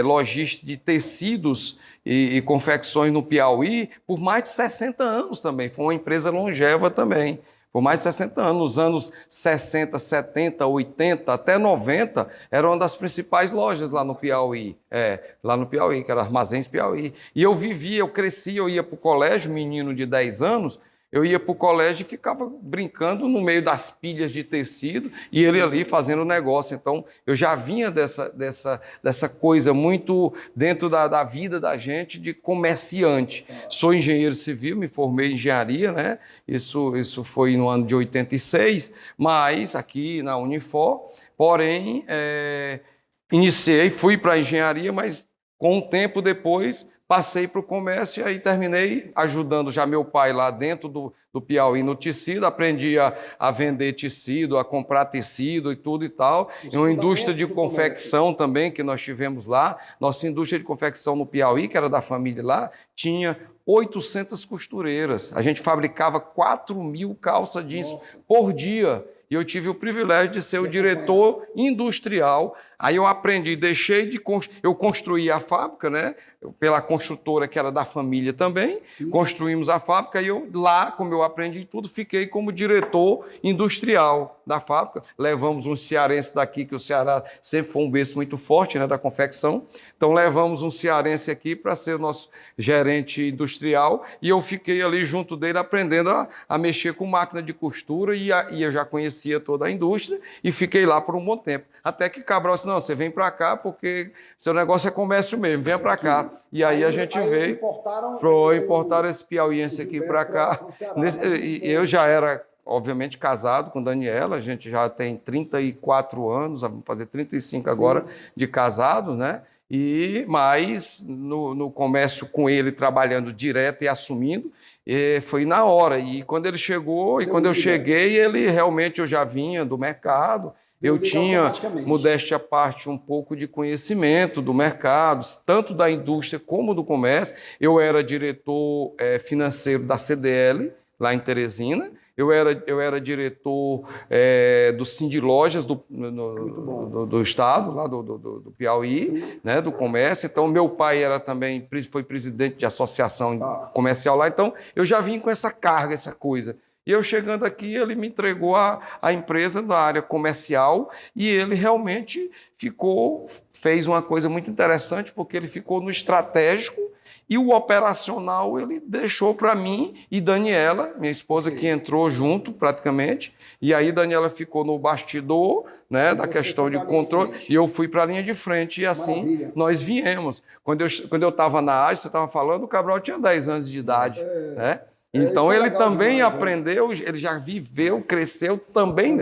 lojista de tecidos e confecções no Piauí por mais de 60 anos também. Foi uma empresa longeva também. Por mais de 60 anos, nos anos 60, 70, 80, até 90, era uma das principais lojas lá no Piauí. Lá no Piauí, que era Armazéns Piauí. E eu vivia, eu crescia, eu ia para o colégio, menino de 10 anos, eu ia para o colégio e ficava brincando no meio das pilhas de tecido e ele ali fazendo negócio. Então, eu já vinha dessa coisa muito dentro da vida da gente de comerciante. Sou engenheiro civil, me formei em engenharia, né? Isso foi no ano de 86, mas aqui na Unifor, porém, fui para a engenharia, mas com um tempo depois passei para o comércio e aí terminei ajudando já meu pai lá dentro do Piauí no tecido, aprendi a vender tecido, a comprar tecido e tudo e tal. E uma indústria de confecção também que nós tivemos lá. Nossa indústria de confecção no Piauí, que era da família lá, tinha 800 costureiras. A gente fabricava 4.000 calças jeans por dia. E eu tive o privilégio de ser o diretor industrial. Aí eu aprendi, eu construí a fábrica, né? Pela construtora que era da família também. Sim. Construímos a fábrica e eu lá, como eu aprendi tudo, fiquei como diretor industrial da fábrica. Levamos um cearense daqui, que o Ceará sempre foi um berço muito forte, né, da confecção. Então levamos um cearense aqui para ser o nosso gerente industrial e eu fiquei ali junto dele aprendendo a mexer com máquina de costura e eu já conhecia toda a indústria e fiquei lá por um bom tempo. Até que Cabral disse, não, você vem para cá porque seu negócio é comércio mesmo, venha para cá. E aí a gente veio, importaram esse piauiense aqui para cá. Eu já era, obviamente, casado com Daniela, a gente já tem 34 anos, vamos fazer 35 agora de casado, né? Mas no comércio com ele, trabalhando direto e assumindo, foi na hora. E quando ele chegou, quando eu cheguei, ele realmente, eu já vinha do mercado, eu tinha, modéstia à parte, um pouco de conhecimento do mercado, tanto da indústria como do comércio. Eu era diretor financeiro da CDL, lá em Teresina. Eu era diretor do Sindilojas do estado, lá do Piauí, né, do comércio. Então, meu pai foi presidente de associação comercial lá. Então, eu já vim com essa carga, essa coisa. E eu chegando aqui, ele me entregou a empresa da área comercial e ele realmente fez uma coisa muito interessante, porque ele ficou no estratégico e o operacional ele deixou para mim e Daniela, minha esposa, que entrou junto praticamente, e aí Daniela ficou no bastidor, né, da questão de controle, e eu fui para a linha de frente, e assim nós viemos. Quando eu estava na AGE, você estava falando, o Cabral tinha 10 anos de idade, né? Então ele também aprendeu, ele já viveu, cresceu também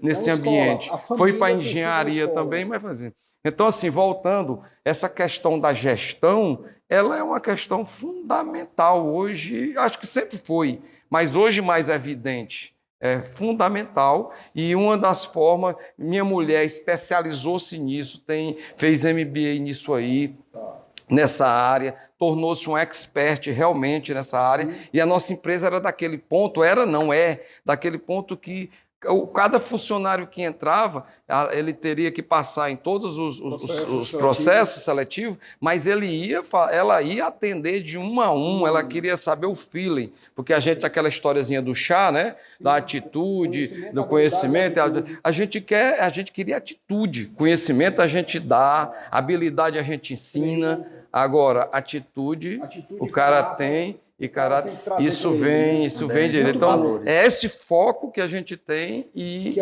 nesse ambiente. Foi para a engenharia também, mas fazendo. Então, assim, voltando, essa questão da gestão, ela é uma questão fundamental hoje, acho que sempre foi, mas hoje mais evidente, é fundamental, e uma das formas, minha mulher especializou-se nisso, fez MBA nisso aí, nessa área, tornou-se um expert realmente nessa área, e a nossa empresa era daquele ponto, daquele ponto que cada funcionário que entrava, ele teria que passar em todos os processos seletivos, mas ela ia atender de um a um, ela queria saber o feeling, porque a gente, aquela historiazinha do chá, né? Da atitude, do conhecimento, a gente queria atitude, conhecimento a gente dá, habilidade a gente ensina, agora, atitude o cara tem. E, cara, isso vem direto. Então, é esse foco que a gente tem e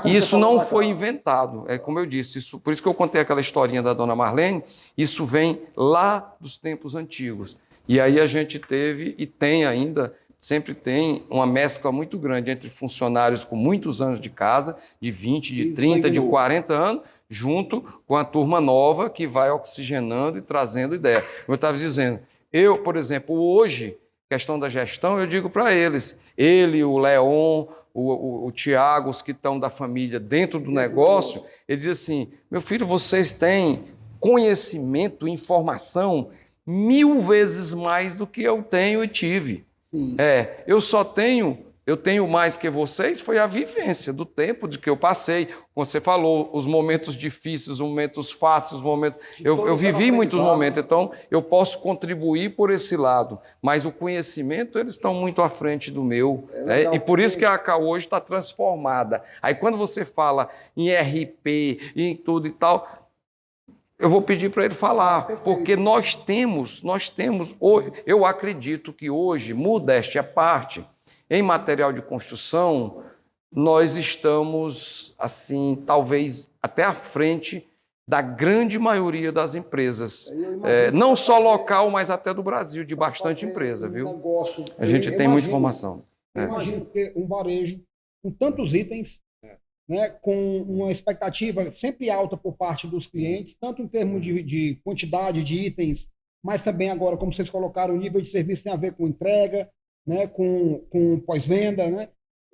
isso não foi inventado. É como eu disse, por isso que eu contei aquela historinha da dona Marlene, isso vem lá dos tempos antigos. E aí a gente teve e tem ainda, sempre tem uma mescla muito grande entre funcionários com muitos anos de casa, de 20, de 30, de 40 anos, junto com a turma nova que vai oxigenando e trazendo ideia. Como eu estava dizendo, eu, por exemplo, hoje, questão da gestão, eu digo para eles, o Leon, o Tiago, os que estão da família dentro do negócio, eles dizem assim, meu filho, vocês têm conhecimento, informação 1000 vezes mais do que eu tenho e tive. Sim. Eu tenho mais que vocês, foi a vivência do tempo de que eu passei. Como você falou, os momentos difíceis, os momentos fáceis, os momentos... Eu vivi muitos momentos, então eu posso contribuir por esse lado. Mas o conhecimento, eles estão muito à frente do meu. E por isso que a ACA hoje está transformada. Aí quando você fala em RP, em tudo e tal... Eu vou pedir para ele falar, porque nós temos, eu acredito que hoje, modéstia à parte, em material de construção, nós estamos, assim, talvez até à frente da grande maioria das empresas. Não só local, mas até do Brasil, de bastante empresa, viu? A gente tem muita informação. Eu imagino que um varejo com tantos itens, né, com uma expectativa sempre alta por parte dos clientes, tanto em termos de quantidade de itens, mas também agora, como vocês colocaram, o nível de serviço tem a ver com entrega, né, com pós-venda, né?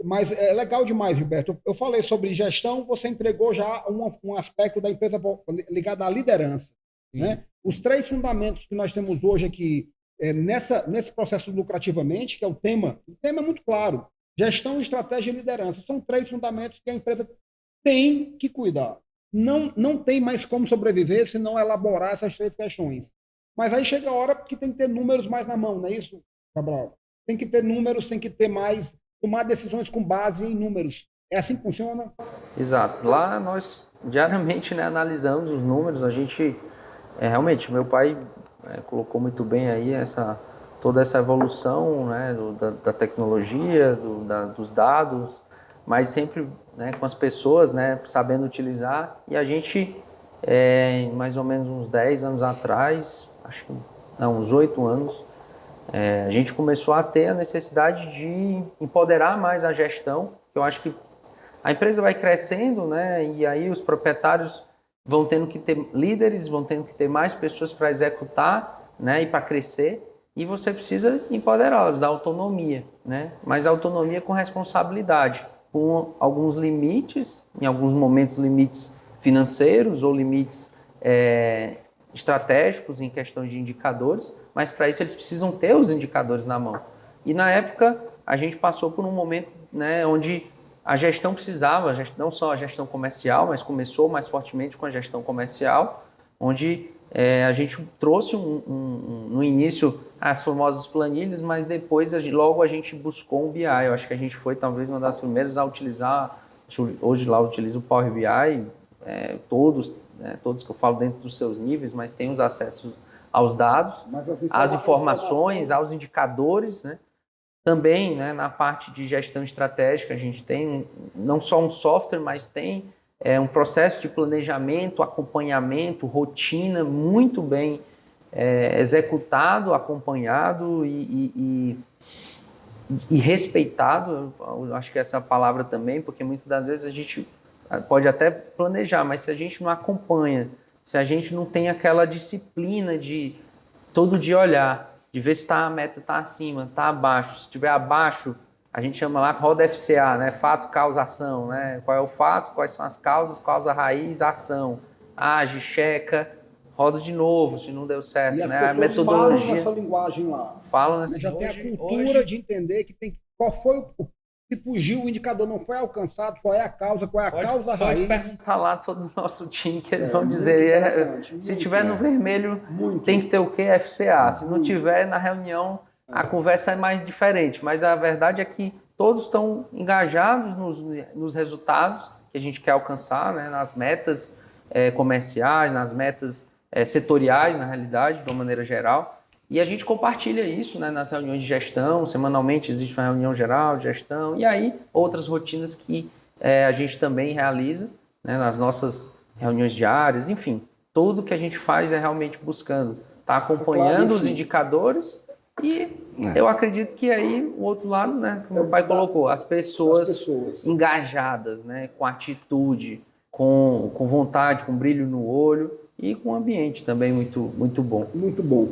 Mas é legal demais, Gilberto. Eu falei sobre gestão, você entregou já um aspecto da empresa ligado à liderança, né? Os 3 fundamentos que nós temos hoje aqui, nesse processo lucrativamente, que é o tema é muito claro. Gestão, estratégia e liderança. São 3 fundamentos que a empresa tem que cuidar. Não tem mais como sobreviver se não elaborar essas 3 questões. Mas aí chega a hora que tem que ter números mais na mão, não é isso, Cabral? Tem que ter números, tem que ter mais, tomar decisões com base em números. É assim que funciona? Exato. Lá nós diariamente, né, analisamos os números. A gente, realmente, meu pai colocou muito bem aí toda essa evolução, né, da tecnologia, dos dados, mas sempre, né, com as pessoas, né, sabendo utilizar. E a gente, mais ou menos uns 10 anos atrás, uns 8 anos, a gente começou a ter a necessidade de empoderar mais a gestão. Eu acho que a empresa vai crescendo, né, e aí os proprietários vão tendo que ter líderes, vão tendo que ter mais pessoas para executar, né, e para crescer. E você precisa empoderá-las, dar autonomia, né? Mas autonomia com responsabilidade, com alguns limites, em alguns momentos limites financeiros ou limites estratégicos em questões de indicadores, mas para isso eles precisam ter os indicadores na mão. E na época a gente passou por um momento, né, onde a gestão precisava, não só a gestão comercial, mas começou mais fortemente com a gestão comercial, onde A gente trouxe no início as famosas planilhas, mas depois logo a gente buscou um BI. Eu acho que a gente foi talvez uma das primeiras a utilizar. Hoje lá utiliza o Power BI, todos que eu falo dentro dos seus níveis, mas tem os acessos aos dados, às informações, aos indicadores, né? Também, né, na parte de gestão estratégica, a gente tem não só um software, mas tem um processo de planejamento, acompanhamento, rotina muito bem executado, acompanhado e respeitado. Eu acho que essa é a palavra também, porque muitas das vezes a gente pode até planejar, mas se a gente não acompanha, se a gente não tem aquela disciplina de todo dia olhar, de ver se a meta está acima, está abaixo. Se estiver abaixo, a gente chama lá roda FCA, né? Fato, causa, ação, né? Qual é o fato, quais são as causas, causa, raiz, ação. Age, checa, roda de novo, se não deu certo, e né? A metodologia. Falam nessa linguagem lá. Falam nessa já tem a cultura de entender que tem qual foi se fugiu, o indicador não foi alcançado, qual é a causa, causa raiz. Pode perguntar lá todo o nosso time, que eles vão dizer, se tiver no vermelho, tem que ter o quê? FCA. Se não tiver, na reunião, a conversa é mais diferente. Mas a verdade é que todos estão engajados nos resultados que a gente quer alcançar, né? Nas metas comerciais, nas metas setoriais, na realidade, de uma maneira geral. E a gente compartilha isso, né, nas reuniões de gestão. Semanalmente existe uma reunião geral de gestão. E aí, outras rotinas que a gente também realiza, né, nas nossas reuniões diárias. Enfim, tudo que a gente faz é realmente buscando estar acompanhando os indicadores. E eu acredito que aí, o outro lado, né, como o pai colocou, as pessoas engajadas, né, com atitude, com vontade, com brilho no olho. E com um ambiente também muito, muito bom. Muito bom.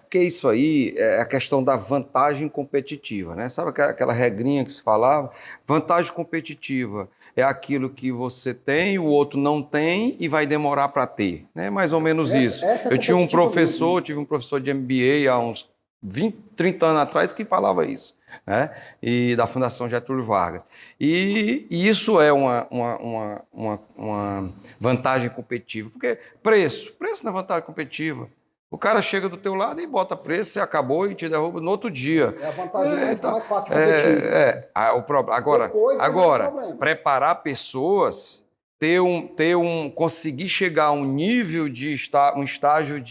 Porque isso aí é a questão da vantagem competitiva, né? Sabe aquela regrinha que se falava? Vantagem competitiva é aquilo que você tem, o outro não tem e vai demorar para ter, né? Mais ou menos isso. Eu tive um professor de MBA há uns 20, 30 anos atrás que falava isso, né? E da Fundação Getúlio Vargas. E isso é uma vantagem competitiva, porque preço não é vantagem competitiva. O cara chega do teu lado e bota preço, você acabou e te derruba no outro dia. É a vantagem mais fácil de competir. Agora preparar pessoas, conseguir chegar a um nível um estágio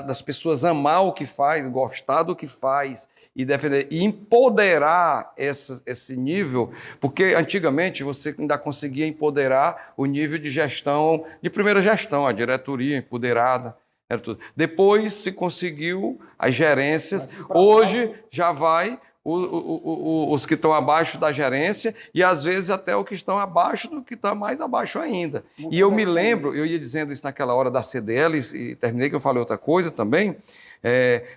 das pessoas amar o que faz, gostar do que faz e defender, e empoderar esse nível, porque antigamente você ainda conseguia empoderar o nível de gestão, de primeira gestão, a diretoria empoderada, era tudo. Depois se conseguiu as gerências, hoje já vai os que estão abaixo da gerência e às vezes até o que estão abaixo do que está mais abaixo ainda. E eu me lembro, eu ia dizendo isso naquela hora da CDL e terminei que eu falei outra coisa também,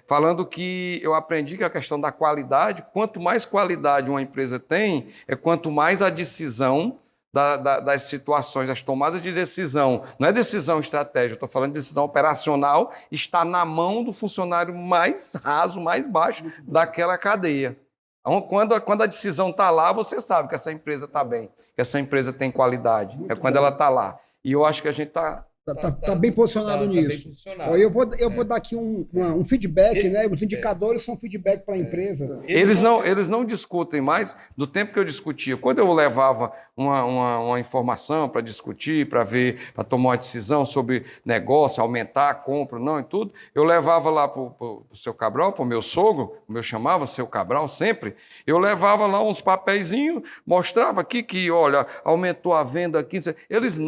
falando que eu aprendi que a questão da qualidade, quanto mais qualidade uma empresa tem, quanto mais a decisão das situações, as tomadas de decisão, não é decisão estratégica, eu estou falando de decisão operacional, está na mão do funcionário mais raso, mais baixo daquela cadeia. Então, quando a decisão está lá, você sabe que essa empresa está bem, que essa empresa tem qualidade, quando ela está lá. E eu acho que a gente está... Tá bem posicionado nisso. Bem posicionado. Eu vou dar aqui um feedback, né? Os indicadores são feedback para a empresa. Eles não discutem mais do tempo que eu discutia. Quando eu levava uma informação para discutir, para tomar uma decisão sobre negócio, aumentar a compra, não e tudo, eu levava lá para o seu Cabral, para o meu sogro, como eu chamava, seu Cabral sempre, eu levava lá uns papeizinhos, mostrava aqui que, olha, aumentou a venda aqui. Eles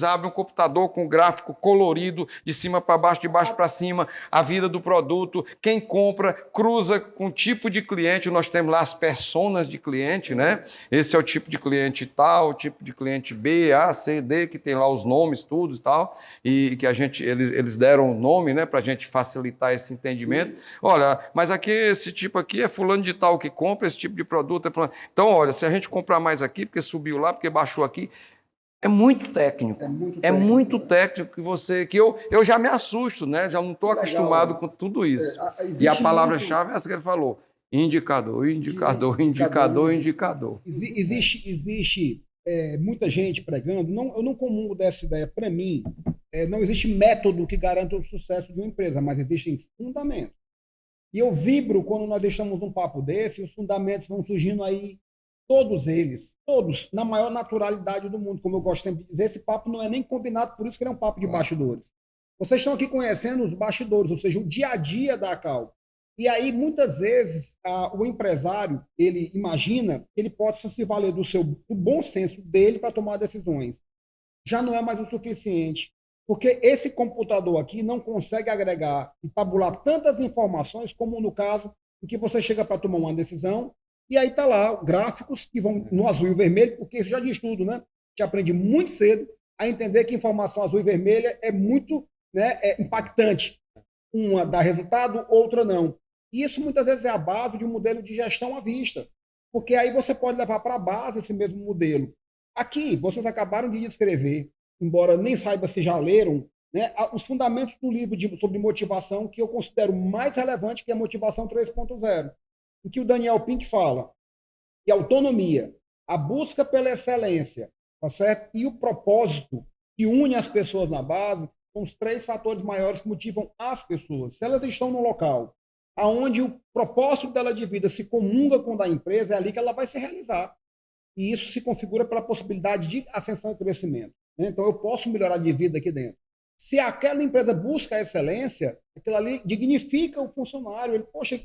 abrem um computador com gráfico colorido, de cima para baixo, de baixo para cima, a vida do produto, quem compra, cruza com o tipo de cliente, nós temos lá as personas de cliente, né? Esse é o tipo de cliente tal, o tipo de cliente B, A, C, D, que tem lá os nomes, tudo e tal, e que eles deram o nome, né, para a gente facilitar esse entendimento. Sim. Olha, mas aqui, esse tipo aqui é fulano de tal que compra, esse tipo de produto é fulano. Então, olha, se a gente comprar mais aqui, porque subiu lá, porque baixou aqui, é muito técnico. É muito técnico que eu já me assusto, né? Já não estou acostumado com tudo isso. E a palavra-chave é essa que ele falou. Indicador. Existe muita gente pregando, eu não comungo dessa ideia. Para mim, não existe método que garanta o sucesso de uma empresa, mas existem fundamentos. E eu vibro quando nós deixamos um papo desse, os fundamentos vão surgindo aí, todos eles, todos, na maior naturalidade do mundo, como eu gosto sempre de dizer, esse papo não é nem combinado, por isso que ele é um papo de bastidores. Vocês estão aqui conhecendo os bastidores, ou seja, o dia a dia da Accal. E aí, muitas vezes, o empresário, ele imagina que ele pode se valer do bom senso dele para tomar decisões. Já não é mais o suficiente, porque esse computador aqui não consegue agregar e tabular tantas informações como no caso em que você chega para tomar uma decisão e aí está lá gráficos que vão no azul e vermelho, porque isso já diz tudo, né? Te aprende muito cedo a entender que informação azul e vermelha é muito, né, impactante. Uma dá resultado, outra não. E isso muitas vezes é a base de um modelo de gestão à vista, porque aí você pode levar para a base esse mesmo modelo. Aqui, vocês acabaram de descrever, embora nem saiba se já leram, né, os fundamentos do livro sobre motivação que eu considero mais relevante, que é a motivação 3.0, em que o Daniel Pink fala que a autonomia, a busca pela excelência, tá certo? E o propósito que une as pessoas na base são os 3 fatores maiores que motivam as pessoas. Se elas estão no local aonde o propósito dela de vida se comunga com o da empresa, é ali que ela vai se realizar. E isso se configura pela possibilidade de ascensão e crescimento. Né? Então, eu posso melhorar de vida aqui dentro. Se aquela empresa busca a excelência, aquilo ali dignifica o funcionário. Ele, poxa,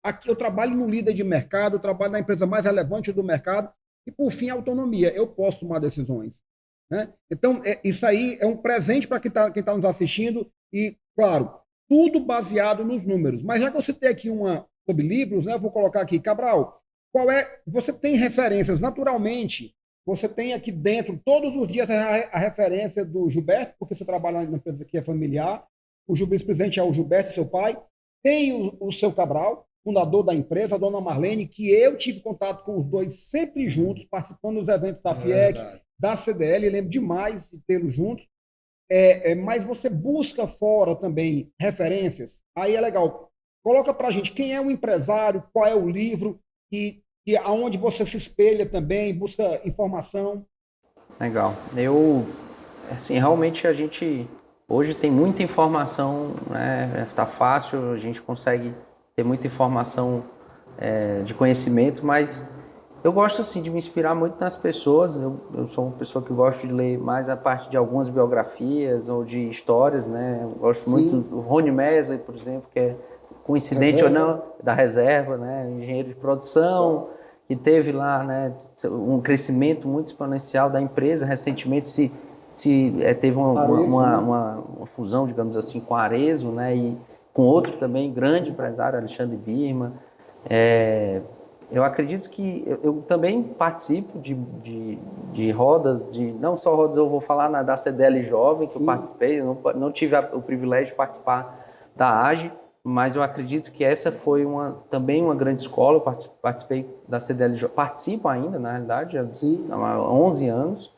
aqui eu trabalho no líder de mercado, eu trabalho na empresa mais relevante do mercado, e, por fim, a autonomia. Eu posso tomar decisões. Né? Então, isso aí é um presente para quem tá nos assistindo, e, claro, tudo baseado nos números. Mas já que você tem aqui uma sobre livros, né, eu vou colocar aqui, Cabral, você tem referências, naturalmente, você tem aqui dentro, todos os dias, a referência do Gilberto, porque você trabalha na empresa que é familiar, o vice-presidente é o Gilberto, seu pai, tem o seu Cabral, fundador da empresa, a dona Marlene, que eu tive contato com os dois sempre juntos, participando dos eventos da FIEC, da CDL, lembro demais de tê-los juntos, mas você busca fora também referências, aí é legal. Coloca para a gente quem é o empresário, qual é o livro, e aonde você se espelha também, busca informação. Legal. Assim, realmente a gente hoje tem muita informação, né? Tá fácil, a gente consegue ter muita informação de conhecimento, mas eu gosto, assim, de me inspirar muito nas pessoas. Eu sou uma pessoa que gosto de ler mais a parte de algumas biografias ou de histórias, né? Eu gosto muito do Rony Mesley, por exemplo, que é, coincidente ou não, da Reserva, né? Engenheiro de produção, que teve lá, né, um crescimento muito exponencial da empresa. Recentemente teve uma fusão, digamos assim, com a Arezzo, né? E com outro também grande empresário, Alexandre Birman. Eu acredito que eu também participo de rodas, não só rodas, eu vou falar da CDL Jovem, que eu participei, eu não tive o privilégio de participar da AGE, mas eu acredito que essa foi também uma grande escola. Eu participei da CDL Jovem, participo ainda, na realidade, há 11 anos,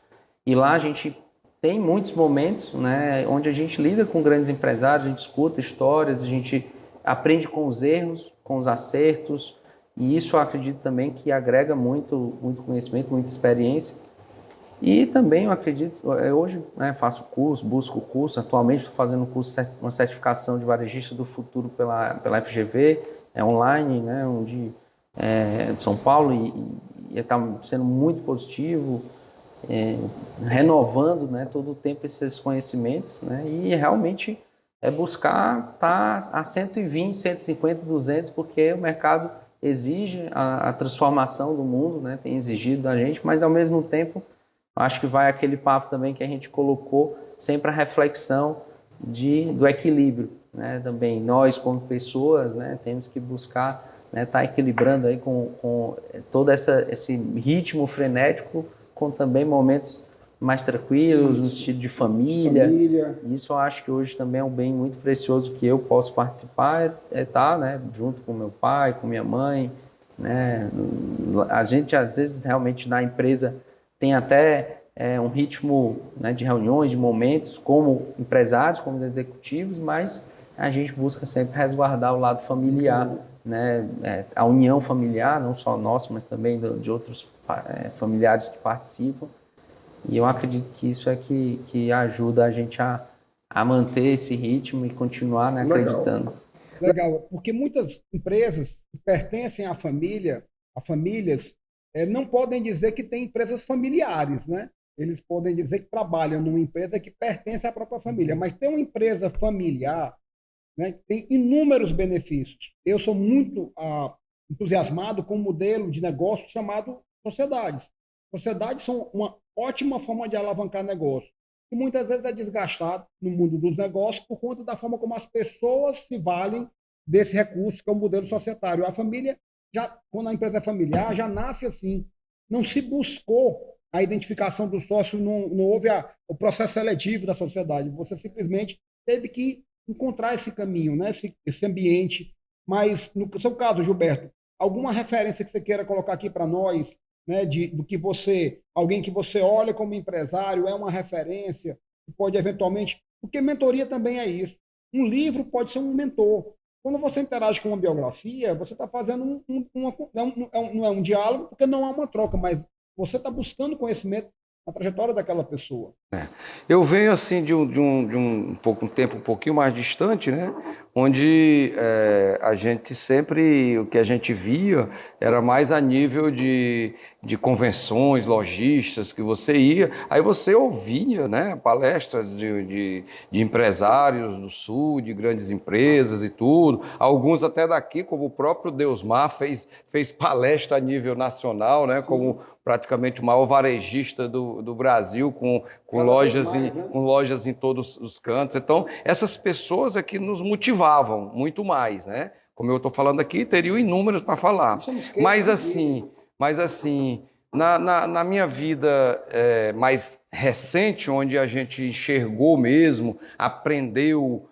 e lá a gente tem muitos momentos, né, onde a gente lida com grandes empresários, a gente escuta histórias, a gente aprende com os erros, com os acertos. E isso eu acredito também que agrega muito conhecimento, muita experiência. E também eu acredito, hoje, né, faço curso, busco curso, atualmente estou fazendo uma certificação de varejista do futuro pela FGV, online, né, de São Paulo, e está sendo muito positivo, renovando, né, todo o tempo esses conhecimentos, né, e realmente buscar estar a 120, 150, 200, porque o mercado exige a transformação do mundo, né? Tem exigido da gente, mas ao mesmo tempo acho que vai aquele papo também que a gente colocou, sempre a reflexão do equilíbrio, né? Também nós como pessoas, né, temos que buscar, né, tá equilibrando aí com todo esse ritmo frenético, com também momentos mais tranquilos, no estilo de família. Isso eu acho que hoje também é um bem muito precioso que eu posso participar, tá, né, junto com meu pai, com minha mãe, né. A gente às vezes realmente na empresa tem até um ritmo, né, de reuniões, de momentos, como empresários, como executivos, mas a gente busca sempre resguardar o lado familiar, né, a união familiar, não só nossa, mas também de outros familiares que participam. E eu acredito que isso é que ajuda a gente a manter esse ritmo e continuar, né, acreditando. Legal, porque muitas empresas que pertencem à família, a famílias, não podem dizer que têm empresas familiares, né? Eles podem dizer que trabalham numa empresa que pertence à própria família, mas ter uma empresa familiar, né, tem inúmeros benefícios. Eu sou muito entusiasmado com um modelo de negócio chamado sociedades. Sociedades são uma ótima forma de alavancar negócio, que muitas vezes é desgastado no mundo dos negócios por conta da forma como as pessoas se valem desse recurso, que é o modelo societário. A família, já, quando a empresa é familiar, já nasce assim. Não se buscou a identificação do sócio, não houve o processo seletivo da sociedade. Você simplesmente teve que encontrar esse caminho, né? esse ambiente. Mas, no seu caso, Gilberto, alguma referência que você queira colocar aqui para nós, né, do que alguém que você olha como empresário, é uma referência, que pode eventualmente, porque mentoria também é isso. Um livro pode ser um mentor. Quando você interage com uma biografia, você está fazendo não é um diálogo, porque não há uma troca, mas você está buscando conhecimento na trajetória daquela pessoa. Eu venho assim de um tempo um pouquinho mais distante, né? Onde a gente sempre, o que a gente via era mais a nível de convenções, lojistas, que você ia, aí você ouvia, né, palestras de empresários do Sul, de grandes empresas e tudo, alguns até daqui, como o próprio Deusmar fez palestra a nível nacional, né, como praticamente o maior varejista do Brasil, com lojas em todos os cantos. Então, essas pessoas é que nos motivavam muito mais, né? Como eu estou falando aqui, teriam inúmeros para falar. Mas assim, na minha vida mais recente, onde a gente enxergou mesmo, aprendeu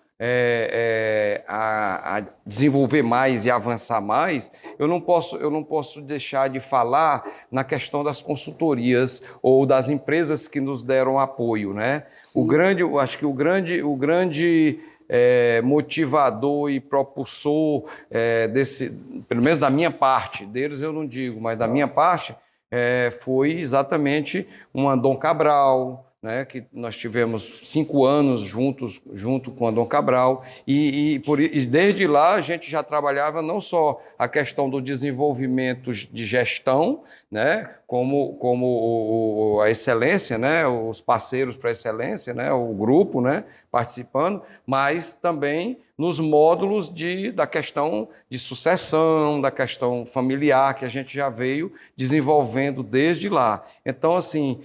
a desenvolver mais e avançar mais, eu não posso deixar de falar na questão das consultorias ou das empresas que nos deram apoio, né? Eu acho que o grande motivador e propulsor pelo menos da minha parte, deles eu não digo, mas da minha parte, foi exatamente uma Dom Cabral, né, que nós tivemos 5 anos junto com a Dom Cabral, e desde lá a gente já trabalhava não só a questão do desenvolvimento de gestão, né, como a excelência, né, os parceiros para a excelência, né, o grupo, né, participando, mas também nos módulos da questão de sucessão, da questão familiar, que a gente já veio desenvolvendo desde lá. Então, assim,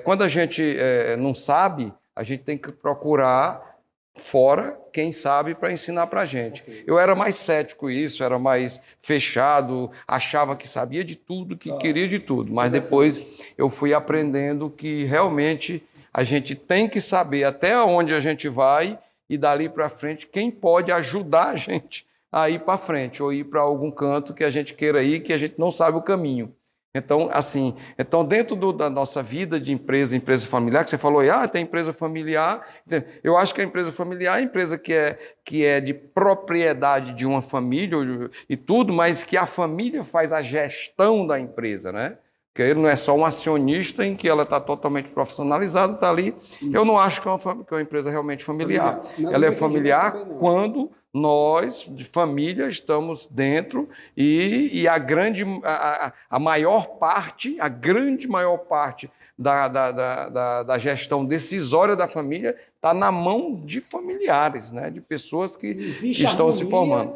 quando a gente não sabe, a gente tem que procurar fora quem sabe para ensinar para a gente. Eu era mais cético isso, era mais fechado, achava que sabia de tudo, que queria de tudo, mas depois eu fui aprendendo que realmente a gente tem que saber até onde a gente vai e dali para frente quem pode ajudar a gente a ir para frente ou ir para algum canto que a gente queira ir, que a gente não sabe o caminho. Então, assim, dentro da nossa vida de empresa familiar, que você falou, tem empresa familiar, eu acho que a empresa familiar é a empresa que é de propriedade de uma família e tudo, mas que a família faz a gestão da empresa, né? Porque ele não é só um acionista em que ela está totalmente profissionalizada, está ali. Eu não acho que é uma empresa realmente familiar. Ela é familiar quando nós, de família, estamos dentro e a grande maior parte da gestão decisória da família está na mão de familiares, né? De pessoas que estão se formando.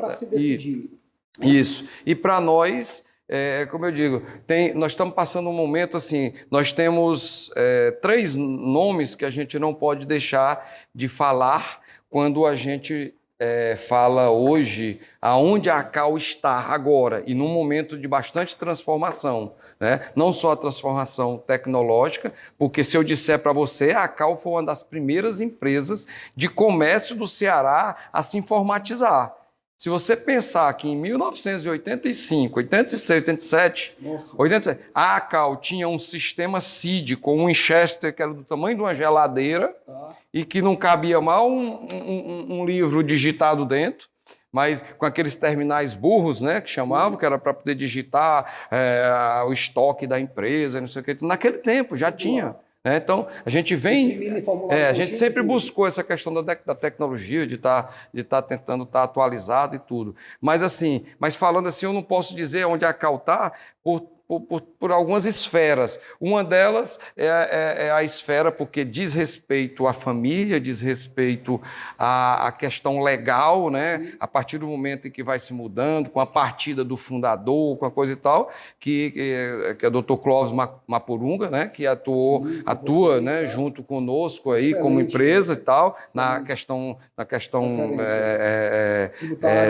Isso. E para nós, como eu digo, nós estamos passando um momento assim, nós temos 3 nomes que a gente não pode deixar de falar quando a gente fala hoje aonde a Cal está agora e num momento de bastante transformação, né? Não só a transformação tecnológica, porque se eu disser para você, a Cal foi uma das primeiras empresas de comércio do Ceará a se informatizar. Se você pensar que em 1985, 86, 87, 87, a Cal tinha um sistema CID com um Winchester que era do tamanho de uma geladeira e que não cabia mal um livro digitado dentro, mas com aqueles terminais burros, né, que chamavam, que era para poder digitar o estoque da empresa, não sei o que. Naquele tempo já tinha né? Então, a gente a gente sempre buscou essa questão da tecnologia, de estar tentando estar atualizado e tudo. Mas falando assim, eu não posso dizer onde a Cal está por algumas esferas. Uma delas é a esfera porque diz respeito à família, diz respeito à questão legal, né? A partir do momento em que vai se mudando, com a partida do fundador, com a coisa e tal, que é o Dr. Clóvis Mapurunga, né? Que atua, né? Junto conosco aí, excelente, como empresa e tal, na questão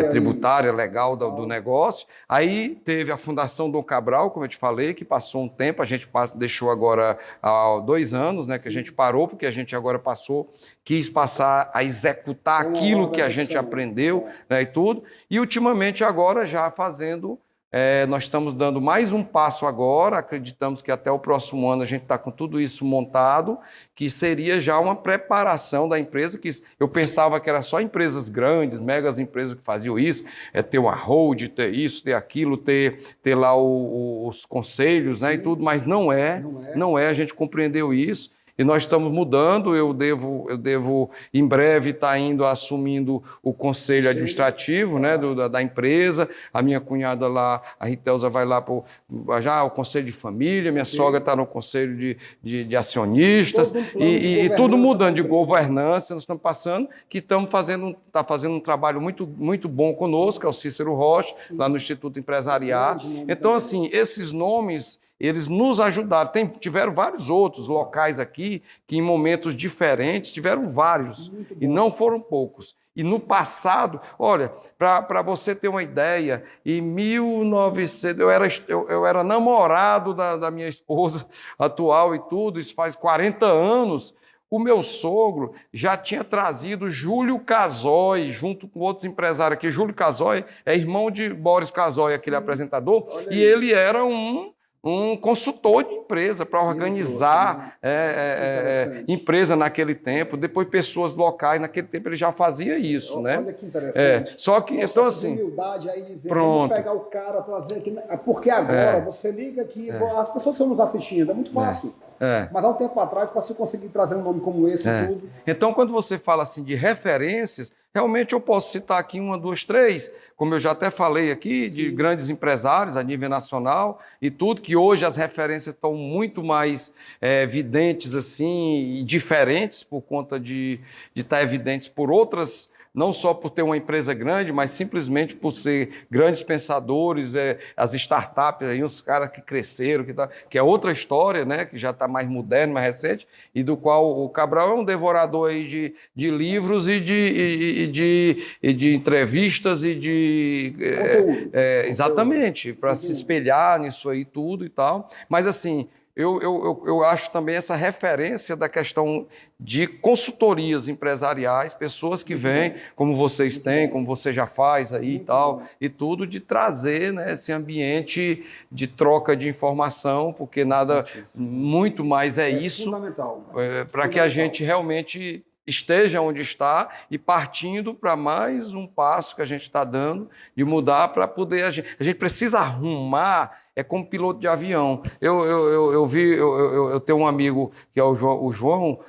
tributária, legal do negócio. Aí teve a Fundação Dom Cabral, como eu te falei, que passou um tempo, a gente deixou agora há 2 anos, né, que a gente parou, porque a gente agora quis passar a executar aquilo que a gente aprendeu, né, e tudo, e ultimamente agora já fazendo, nós estamos dando mais um passo agora, acreditamos que até o próximo ano a gente está com tudo isso montado, que seria já uma preparação da empresa, que eu pensava que era só empresas grandes, megas empresas que faziam isso, ter uma hold, ter isso, ter aquilo, ter lá os conselhos, né, e tudo, mas não é, a gente compreendeu isso. E nós estamos mudando, eu devo em breve estar indo assumindo o conselho administrativo, né, da empresa, a minha cunhada lá, a Ritelza vai lá já o conselho de família, minha sogra está no conselho de acionistas, e tudo mudando de governança, nós estamos passando, que está fazendo um trabalho muito, muito bom conosco, é o Cícero Rocha, lá no Instituto Empresarial. Então, assim, esses nomes, eles nos ajudaram. Tiveram vários outros locais aqui que, em momentos diferentes, tiveram vários, e não foram poucos. E no passado, olha, para você ter uma ideia, em 1900, eu era namorado da minha esposa atual e tudo, isso faz 40 anos, o meu sogro já tinha trazido Júlio Casoy, junto com outros empresários aqui. Júlio Casoy é irmão de Boris Casoy, aquele apresentador, e ele era um consultor de empresa para organizar empresa naquele tempo, depois pessoas locais, naquele tempo ele já fazia isso, né? Olha que interessante. Só que, então assim... humildade aí, dizer, pronto. Vamos pegar o cara, trazer aqui, porque agora você liga aqui, as pessoas estão nos assistindo, é muito fácil. Mas há um tempo atrás, para você conseguir trazer um nome como esse, tudo... Então, quando você fala assim de referências, realmente eu posso citar aqui 1, 2, 3, como eu já até falei aqui, de grandes empresários a nível nacional e tudo, que hoje as referências estão muito mais evidentes assim, e diferentes por conta de estar evidentes por outras, não só por ter uma empresa grande, mas simplesmente por ser grandes pensadores, as startups, aí, os caras que cresceram, que é outra história, né, que já está mais moderno, mais recente, e do qual o Cabral é um devorador aí de livros e de entrevistas e de... exatamente, para se espelhar nisso aí tudo e tal. Mas assim... Eu acho também essa referência da questão de consultorias empresariais, pessoas que vêm, como vocês têm, como você já faz aí e tal, e tudo, de trazer, né, esse ambiente de troca de informação, porque nada muito mais é isso, para que a gente realmente esteja onde está e partindo para mais um passo que a gente está dando de mudar para poder... A gente precisa arrumar, como piloto de avião. Eu tenho um amigo que é o João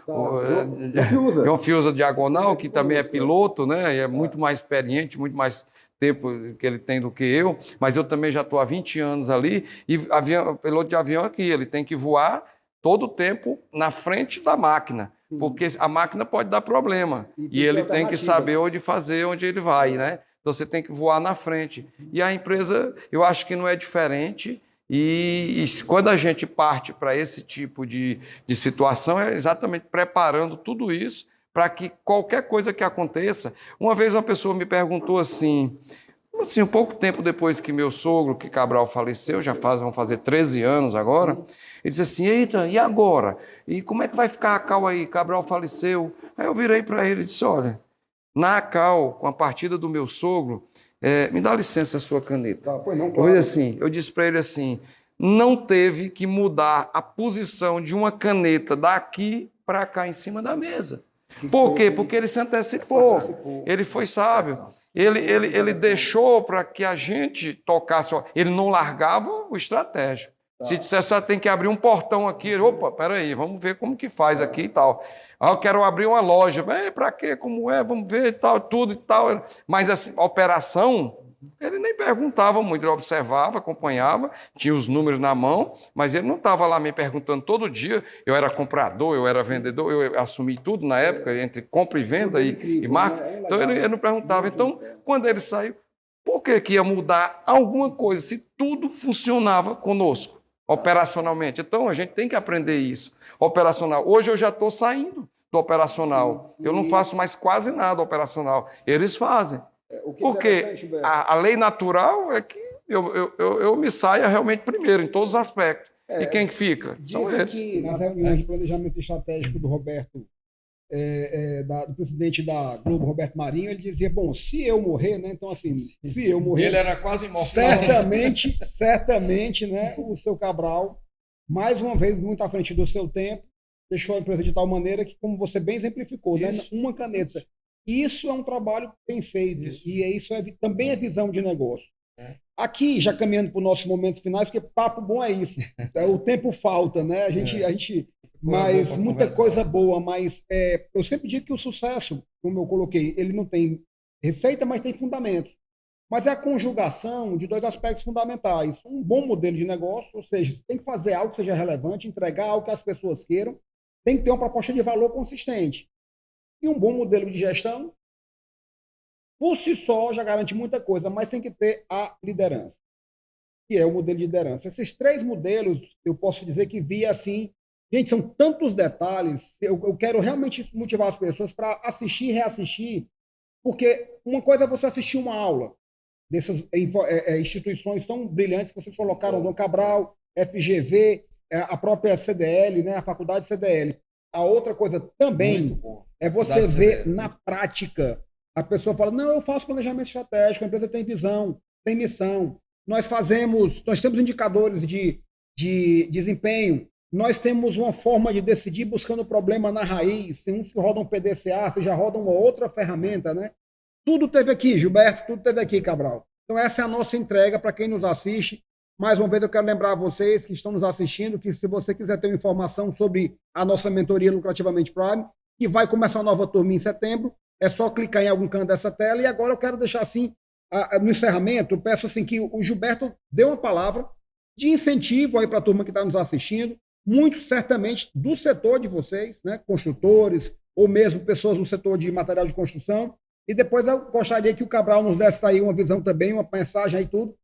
Fiuza Diagonal, que também é piloto, né? E é muito mais experiente, muito mais tempo que ele tem do que eu, mas eu também já estou há 20 anos ali, e piloto de avião aqui, ele tem que voar todo o tempo na frente da máquina, porque a máquina pode dar problema, e ele tem que saber onde ele vai, né? Então você tem que voar na frente. E a empresa, eu acho que não é diferente, e quando a gente parte para esse tipo de situação, é exatamente preparando tudo isso para que qualquer coisa que aconteça... Uma vez uma pessoa me perguntou assim, um pouco tempo depois que meu sogro, que Cabral, faleceu, vão fazer 13 anos agora, ele disse assim, eita, e agora? E como é que vai ficar a Cal aí? Cabral faleceu. Aí eu virei para ele e disse, olha, na Cal, com a partida do meu sogro, me dá licença a sua caneta. Eu disse para ele assim, não teve que mudar a posição de uma caneta daqui para cá em cima da mesa. Por quê? Porque ele se antecipou, ele foi sábio. Ele deixou para que a gente tocasse, ele não largava o estratégico. Se dissesse, ah, tem que abrir um portão aqui, opa, peraí, vamos ver como que faz aqui e tal. Ah, eu quero abrir uma loja, para quê, como é, vamos ver e tal, tudo e tal. Mas assim, operação, ele nem perguntava muito, ele observava, acompanhava, tinha os números na mão, mas ele não estava lá me perguntando todo dia. Eu era comprador, eu era vendedor, eu assumi tudo na época, entre compra e venda e marca. Então ele não perguntava. Então, quando ele saiu, por que ia mudar alguma coisa se tudo funcionava conosco, operacionalmente? Então, a gente tem que aprender isso. Operacional. Hoje eu já estou saindo do operacional. Eu não faço mais quase nada operacional. Eles fazem. Porque a lei natural é que eu me saia realmente primeiro, em todos os aspectos. E quem que fica? São eles. Que nas reuniões de planejamento estratégico do Roberto, do presidente da Globo, Roberto Marinho, ele dizia, bom, se eu morrer, né? Então, assim, se eu morrer... Ele era quase imortal. Certamente, né? O seu Cabral, mais uma vez, muito à frente do seu tempo, deixou a empresa de tal maneira que, como você bem exemplificou, né? Uma caneta. Isso é um trabalho bem feito. E isso também é visão de negócio. Aqui, já caminhando para os nossos momentos finais, porque papo bom é isso. O tempo falta, né? A gente mas muita coisa boa, mas eu sempre digo que o sucesso, como eu coloquei, ele não tem receita, mas tem fundamentos. Mas é a conjugação de dois aspectos fundamentais. Um bom modelo de negócio, ou seja, você tem que fazer algo que seja relevante, entregar algo que as pessoas queiram, tem que ter uma proposta de valor consistente. E um bom modelo de gestão, por si só, já garante muita coisa, mas tem que ter a liderança, que é o modelo de liderança. Esses 3 modelos, eu posso dizer que vi assim... Gente, são tantos detalhes, eu quero realmente motivar as pessoas para assistir e reassistir, porque uma coisa é você assistir uma aula dessas instituições tão brilhantes que vocês colocaram, Dom Cabral, FGV, a própria CDL, né, a Faculdade CDL. A outra coisa também é você ver na prática. A pessoa fala, não, eu faço planejamento estratégico, a empresa tem visão, tem missão. Nós temos indicadores de desempenho, nós temos uma forma de decidir buscando o problema na raiz. Tem uns que rodam PDCA, você já roda uma outra ferramenta, né? Tudo teve aqui, Gilberto, tudo teve aqui, Cabral. Então essa é a nossa entrega para quem nos assiste. Mais uma vez eu quero lembrar a vocês que estão nos assistindo que se você quiser ter uma informação sobre a nossa mentoria Lucrativamente Prime, que vai começar uma nova turma em setembro, é só clicar em algum canto dessa tela. E agora eu quero deixar assim, no encerramento, eu peço assim que o Gilberto dê uma palavra de incentivo aí para a turma que está nos assistindo, muito certamente do setor de vocês, né, construtores, ou mesmo pessoas no setor de material de construção. E depois eu gostaria que o Cabral nos desse aí uma visão também, uma mensagem aí tudo,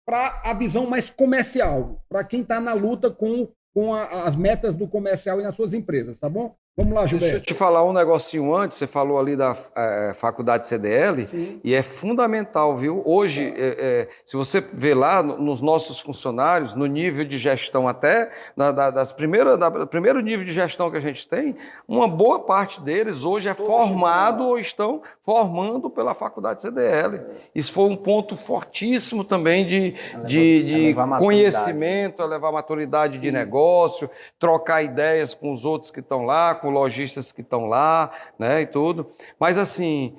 para a visão mais comercial, para quem está na luta com as metas do comercial e nas suas empresas, tá bom? Vamos lá, Gilberto. Deixa eu te falar um negocinho antes, você falou ali da Faculdade CDL, Sim. E é fundamental, viu? Hoje, se você vê lá nos nossos funcionários, no nível de gestão até, do primeiro nível de gestão que a gente tem, uma boa parte deles hoje é formado ou estão formando pela Faculdade CDL. Isso foi um ponto fortíssimo também de conhecimento, levar maturidade de negócio, trocar ideias com os outros que estão lá, com lojistas que estão lá, né, e tudo. Mas, assim,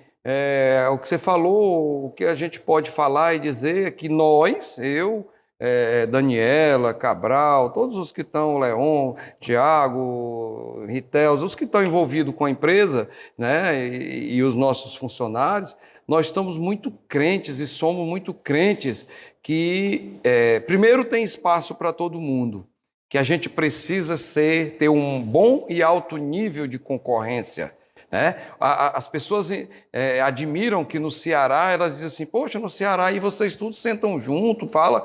o que você falou, o que a gente pode falar e dizer é que nós, eu, Daniela, Cabral, todos os que estão, Leon, Tiago, Ritels, os que estão envolvidos com a empresa, né, e os nossos funcionários, nós estamos muito crentes e somos muito crentes que, primeiro, tem espaço para todo mundo, que a gente precisa ter um bom e alto nível de concorrência, né? As pessoas admiram que no Ceará, elas dizem assim, poxa, no Ceará, e vocês todos sentam junto, falam,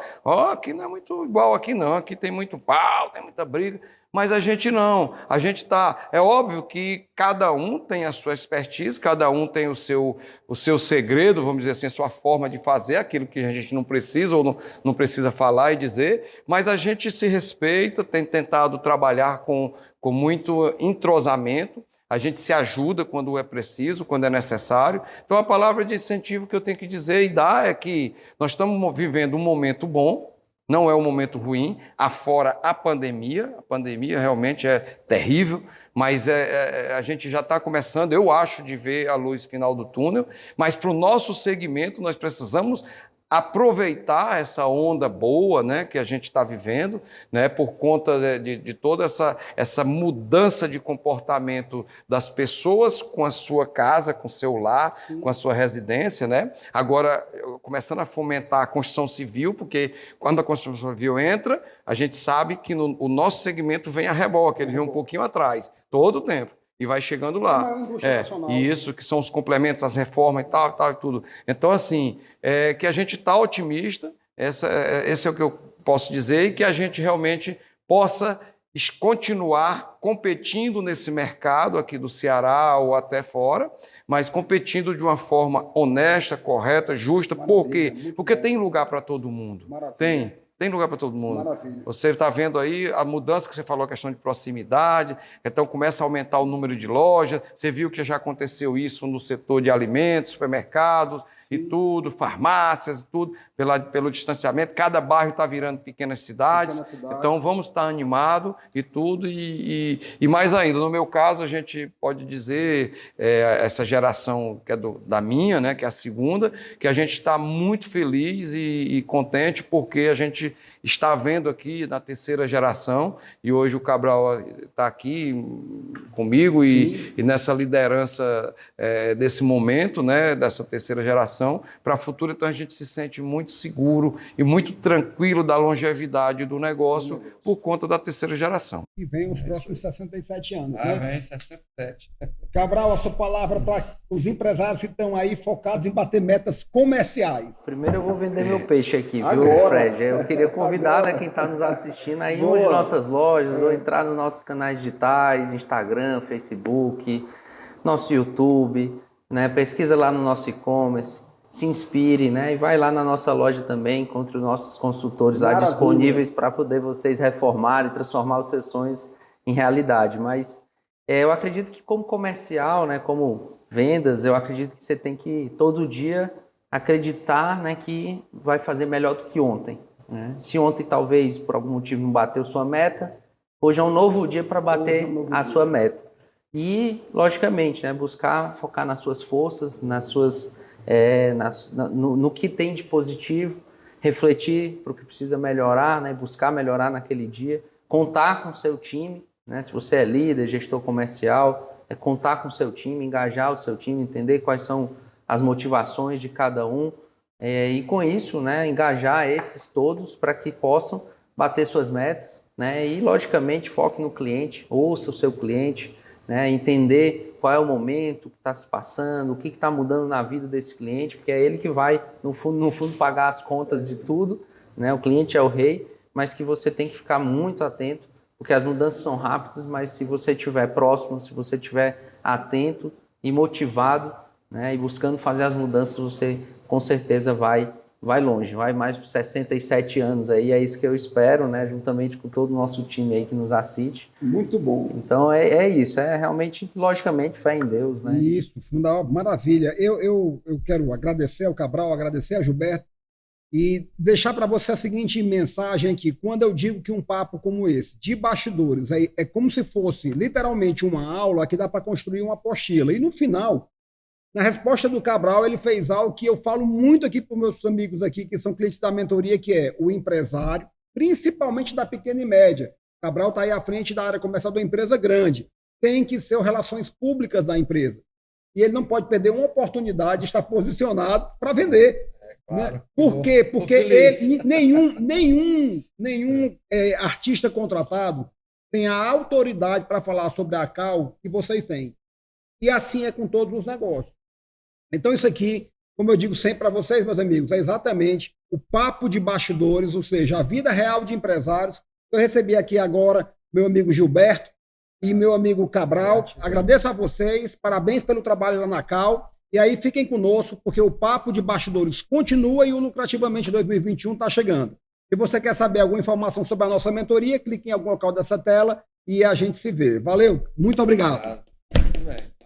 aqui não é muito igual aqui não, aqui tem muito pau, tem muita briga, mas a gente não, a gente está, é óbvio que cada um tem a sua expertise, cada um tem o seu segredo, vamos dizer assim, a sua forma de fazer aquilo que a gente não precisa ou não precisa falar e dizer, mas a gente se respeita, tem tentado trabalhar com muito entrosamento, a gente se ajuda quando é preciso, quando é necessário. Então, a palavra de incentivo que eu tenho que dizer e dar é que nós estamos vivendo um momento bom, não é um momento ruim, afora a pandemia realmente é terrível, mas a gente já está começando, eu acho, de ver a luz final do túnel, mas para o nosso segmento nós precisamos aproveitar essa onda boa, né, que a gente está vivendo, né, por conta de toda essa mudança de comportamento das pessoas com a sua casa, com o seu lar, com a sua residência, né? Agora, começando a fomentar a construção civil, porque quando a construção civil entra, a gente sabe que o nosso segmento vem a reboque, ele vem um pouquinho atrás, todo o tempo. E vai chegando lá. E isso, que são os complementos, as reformas e tal, e tudo. Então, assim, que a gente está otimista, esse é o que eu posso dizer, e que a gente realmente possa continuar competindo nesse mercado aqui do Ceará ou até fora, mas competindo de uma forma honesta, correta, justa. Por quê? Porque tem lugar para todo mundo. Tem lugar para todo mundo. Maravilha. Você está vendo aí a mudança que você falou, a questão de proximidade, então começa a aumentar o número de lojas, você viu que já aconteceu isso no setor de alimentos, supermercados e tudo, farmácias e tudo, pelo distanciamento, cada bairro está virando pequenas cidades, então vamos estar animados e tudo, e mais ainda, no meu caso, a gente pode dizer, essa geração que é da minha, né, que é a segunda, que a gente está muito feliz e contente, porque a gente está vendo aqui na terceira geração, e hoje o Cabral está aqui comigo e nessa liderança desse momento, né, dessa terceira geração, para a futura, então a gente se sente muito seguro e muito tranquilo da longevidade do negócio por conta da terceira geração. E vem os próximos 67 anos, né? Vem 67. Cabral, a sua palavra para os empresários que estão aí focados em bater metas comerciais. Primeiro eu vou vender meu peixe aqui, viu, Fred? Eu queria convidar, né, quem está nos assistindo aí, uma de nossas lojas, ou entrar nos nossos canais digitais, Instagram, Facebook, nosso YouTube, né? Pesquisa lá no nosso e-commerce, se inspire, né? E vai lá na nossa loja também, encontre os nossos consultores lá disponíveis para poder vocês reformarem e transformar os seus sonhos em realidade. Mas eu acredito que como comercial, né, como vendas, eu acredito que você tem que todo dia acreditar, né, que vai fazer melhor do que ontem, né? Se ontem talvez por algum motivo não bateu sua meta, hoje é um novo dia para bater a sua meta. E, logicamente, né, buscar focar nas suas forças, nas suas no que tem de positivo, refletir para o que precisa melhorar, né? Buscar melhorar naquele dia, contar com o seu time, né? Se você é líder, gestor comercial, contar com o seu time, engajar o seu time, entender quais são as motivações de cada um, e com isso, né, engajar esses todos para que possam bater suas metas, né? E logicamente foque no cliente, ouça o seu cliente, né? Entender qual é o momento que está se passando, o que está mudando na vida desse cliente, porque é ele que vai, no fundo, pagar as contas de tudo, né? O cliente é o rei, mas que você tem que ficar muito atento, porque as mudanças são rápidas, mas se você estiver próximo, se você estiver atento e motivado, né, e buscando fazer as mudanças, você com certeza vai longe, vai mais por 67 anos aí, é isso que eu espero, né, juntamente com todo o nosso time aí que nos assiste. Muito bom. Então é isso, é realmente, logicamente, fé em Deus, né? Isso, maravilha. Eu quero agradecer ao Cabral, agradecer a Gilberto e deixar para você a seguinte mensagem aqui. Quando eu digo que um papo como esse, de bastidores, é como se fosse literalmente uma aula que dá para construir uma apostila. E no final, na resposta do Cabral, ele fez algo que eu falo muito aqui para os meus amigos aqui, que são clientes da mentoria, que é o empresário, principalmente da pequena e média. Cabral está aí à frente da área comercial de uma empresa grande. Tem que ser as relações públicas da empresa. E ele não pode perder uma oportunidade de estar posicionado para vender. Claro. Né? Por quê? Porque nenhum artista contratado tem a autoridade para falar sobre a Cal que vocês têm. E assim é com todos os negócios. Então isso aqui, como eu digo sempre para vocês, meus amigos, é exatamente o papo de bastidores, ou seja, a vida real de empresários. Eu recebi aqui agora meu amigo Gilberto e meu amigo Cabral. Agradeço a vocês, parabéns pelo trabalho lá na Cal. E aí fiquem conosco, porque o papo de bastidores continua e o Lucrativamente 2021 está chegando. Se você quer saber alguma informação sobre a nossa mentoria, clique em algum local dessa tela e a gente se vê. Valeu, muito obrigado. Muito bem.